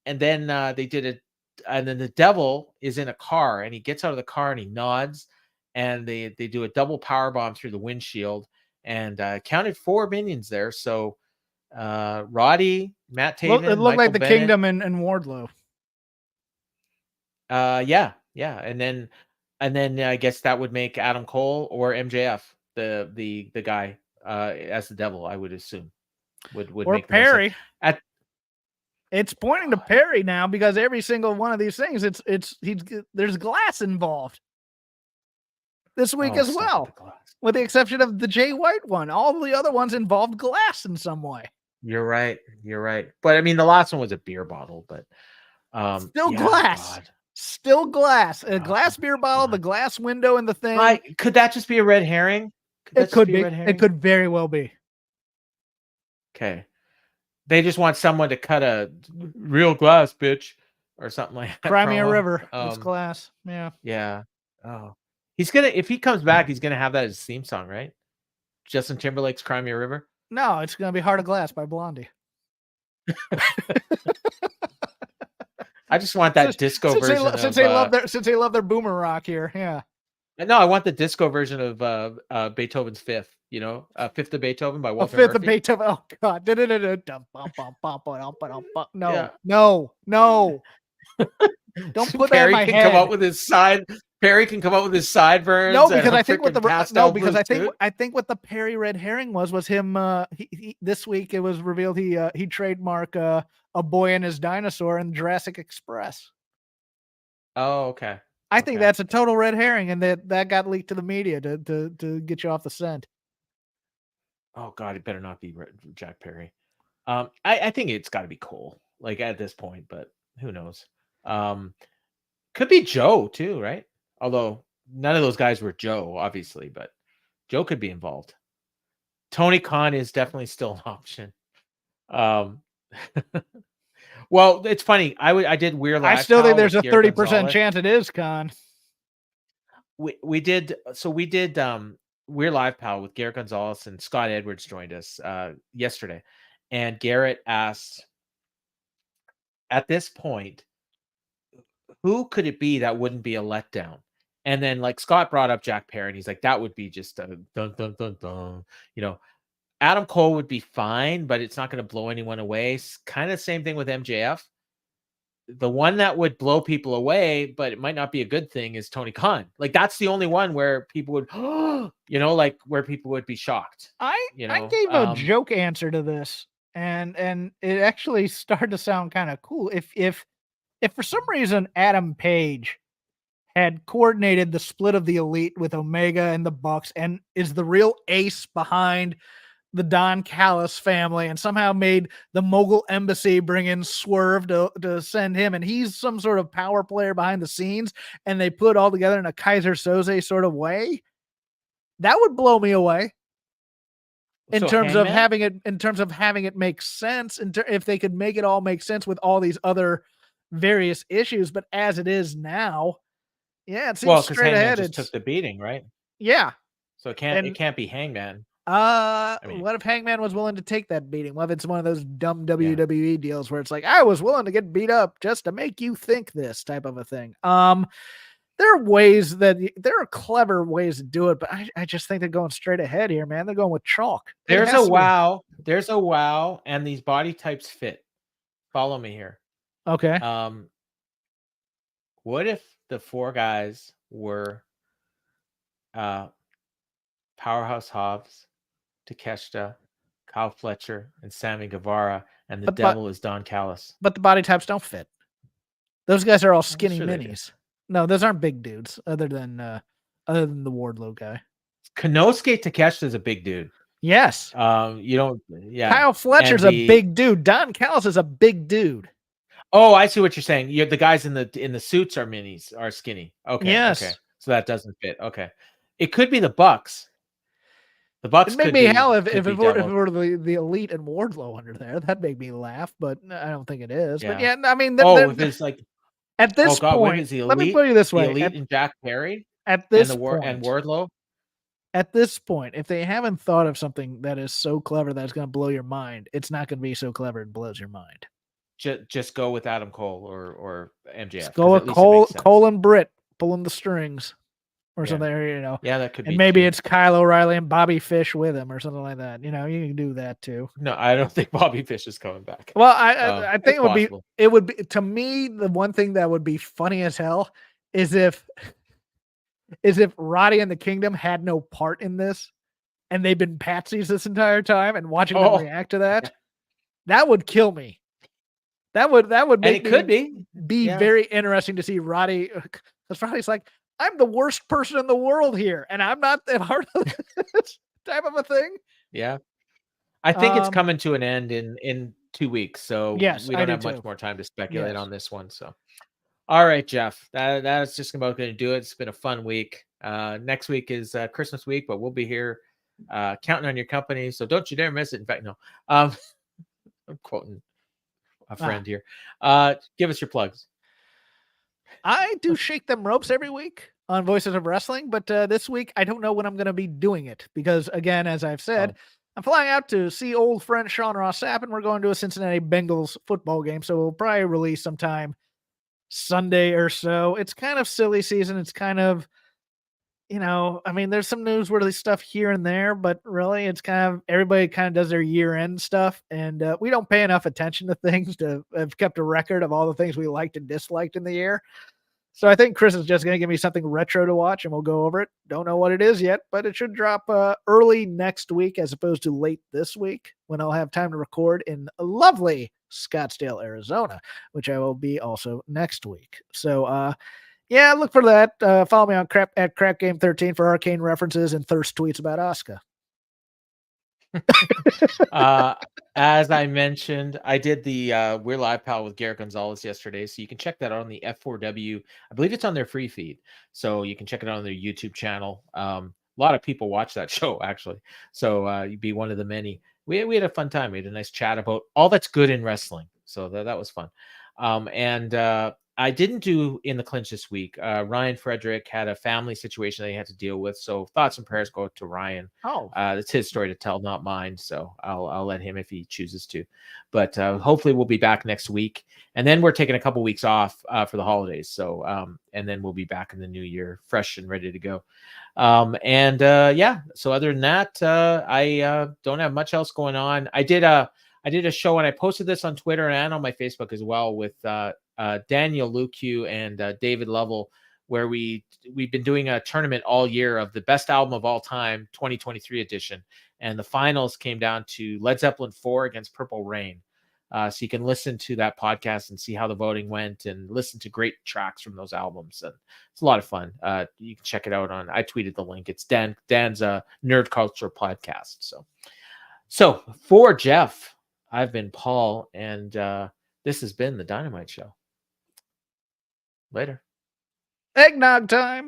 then they did it. And then the Devil is in a car, and he gets out of the car and he nods, and they do a double power bomb through the windshield, and counted 4 minions there. So Roddy, Matt Taven, it looked Michael like the Bennett, Kingdom and Wardlow. Yeah, and then I guess that would make Adam Cole or MJF the guy as the Devil. I would assume would or make Perry. It's pointing to Perry now, because every single one of these things, there's glass involved this week as well, with the exception of the Jay White one. All the other ones involved glass in some way. You're right. But I mean, the last one was a beer bottle, but still glass. God. Still glass. A glass beer bottle, God. The glass window in the thing. Could that just be a red herring? It could be. It could very well be. Okay. They just want someone to cut a real glass, bitch, or something like that. Cry me a river. It's glass. Yeah. Yeah. Oh, if he comes back, he's gonna have that as a theme song, right? Justin Timberlake's "Cry Me a River." No, it's gonna be "Heart of Glass" by Blondie. I just want that disco version. Since they love their boomer rock here, yeah. No, I want the disco version of Beethoven's Fifth. Fifth of Beethoven by Walter Fifth Murphy. of Beethoven. Oh God! No, Yeah. no. Don't put that in my head. Come up with his side. Perry can come up with his sideburns. No, because I think what the Perry red herring was him. This week it was revealed he trademarked A Boy and His Dinosaur in Jurassic Express. Oh, okay. I think that's a total red herring, and that got leaked to the media to get you off the scent. Oh God, it better not be Jack Perry. I think it's got to be Cole, like at this point, but who knows? Could be Joe too, right? Although none of those guys were Joe, obviously, but Joe could be involved. Tony Khan is definitely still an option. Well, it's funny. I did Weird Live. I still think there's a 30% chance it is Khan. We did Weird Live Pal with Garrett Gonzalez, and Scott Edwards joined us yesterday. And Garrett asked, at this point, who could it be that wouldn't be a letdown? And then like Scott brought up Jack Perry, and he's like, that would be just a dun dun dun dun. Adam Cole would be fine, but it's not going to blow anyone away. Kind of same thing with MJF. The one that would blow people away, but it might not be a good thing, is Tony Khan. Like that's the only one where people would, like where people would be shocked. I gave a joke answer to this, and it actually started to sound kind of cool. If for some reason Adam Page had coordinated the split of the Elite with Omega and the Bucks, and is the real ace behind the Don Callis family, and somehow made the Mogul Embassy bring in Swerve to send him, and he's some sort of power player behind the scenes, and they put it all together in a Kaiser Soze sort of way, that would blow me away. In terms of having it make sense, if they could make it all make sense with all these other various issues, but as it is now, it seems straight ahead. It took the beating, right? Yeah. So it can't be Hangman. What if Hangman was willing to take that beating? What if it's one of those dumb WWE deals where it's like, I was willing to get beat up just to make you think this type of a thing? There are clever ways to do it, but I just think they're going straight ahead here, man. They're going with chalk. There's a wow, and these body types fit. Follow me here. Okay. What if the 4 guys were Powerhouse Hobbs, Takeshita, Kyle Fletcher, and Sammy Guevara, and the devil is Don Callis. But the body types don't fit. Those guys are all skinny sure minis. No, those aren't big dudes. Other than the Wardlow guy. Konosuke Takeshita is a big dude. Yes. You don't. Yeah. Kyle Fletcher's a big dude. Don Callis is a big dude. Oh, I see what you're saying. The guys in the suits are skinny. Okay. Yes. Okay. So that doesn't fit. Okay. It could be the Bucks. The Bucks. It'd make me hell if it were the Elite and Wardlow under there. That'd make me laugh, but I don't think it is. Yeah. But yeah, I mean, if it's like at this point, let me put you this way: the Elite and Jack Perry at this point, and Wardlow. At this point, if they haven't thought of something that is so clever that it's going to blow your mind, it's not going to be so clever it blows your mind. Just go with Adam Cole or MJF. Just go with Cole and Britt pulling the strings or something, Yeah, that could be. And maybe it's Kyle O'Reilly and Bobby Fish with him or something like that. You can do that too. No, I don't think Bobby Fish is coming back. Well, I think it would be to me, the one thing that would be funny as hell is if Roddy and the Kingdom had no part in this and they've been patsies this entire time and watching them react to that. That would kill me. That would make be very interesting to see Roddy, because Roddy's like, I'm the worst person in the world here, and I'm not a part of this type of a thing. Yeah. I think it's coming to an end in 2 weeks, so we don't have much more time to speculate on this one. So, all right, Jeff, that's just about going to do it. It's been a fun week. Next week is Christmas week, but we'll be here counting on your company, so don't you dare miss it. In fact, no, I'm quoting a friend here. Give us your plugs. I do Shake Them Ropes every week on Voices of Wrestling, but this week I don't know when I'm going to be doing it because, again, as I've said, I'm flying out to see old friend Sean Ross Sapp, and we're going to a Cincinnati Bengals football game, so we'll probably release sometime Sunday or so. It's kind of silly season. It's kind of, I mean, there's some newsworthy stuff here and there, but really it's kind of, everybody kind of does their year-end stuff, and we don't pay enough attention to things to have kept a record of all the things we liked and disliked in the year. So I think Chris is just going to give me something retro to watch, and we'll go over it. Don't know what it is yet, but it should drop early next week as opposed to late this week when I'll have time to record in lovely Scottsdale, Arizona, which I will be also next week. So, yeah, look for that. Follow me on at Crap Game 13 for arcane references and thirst tweets about Asuka. As I mentioned, I did the We're Live Pal with Garrett Gonzalez yesterday, so you can check that out on the F4W. I believe it's on their free feed, so you can check it out on their YouTube channel. A lot of people watch that show, actually, so you'd be one of the many. We had a fun time. We had a nice chat about all that's good in wrestling, so that was fun. And I didn't do In the Clinch this week. Ryan Frederick had a family situation that he had to deal with. So thoughts and prayers go to Ryan. It's his story to tell, not mine. So I'll let him if he chooses to. But hopefully we'll be back next week. And then we're taking a couple weeks off for the holidays. So and then we'll be back in the new year, fresh and ready to go. So other than that, I don't have much else going on. I did a show, and I posted this on Twitter and on my Facebook as well with Daniel Luque and David Lovell, where we've been doing a tournament all year of the best album of all time, 2023 edition. And the finals came down to Led Zeppelin 4 against Purple Rain. So you can listen to that podcast and see how the voting went and listen to great tracks from those albums. And it's a lot of fun. You can check it out I tweeted the link. It's Dan's Nerd Culture podcast. So for Jeff, I've been Paul, and this has been the Dynamite Show. Later. Eggnog time.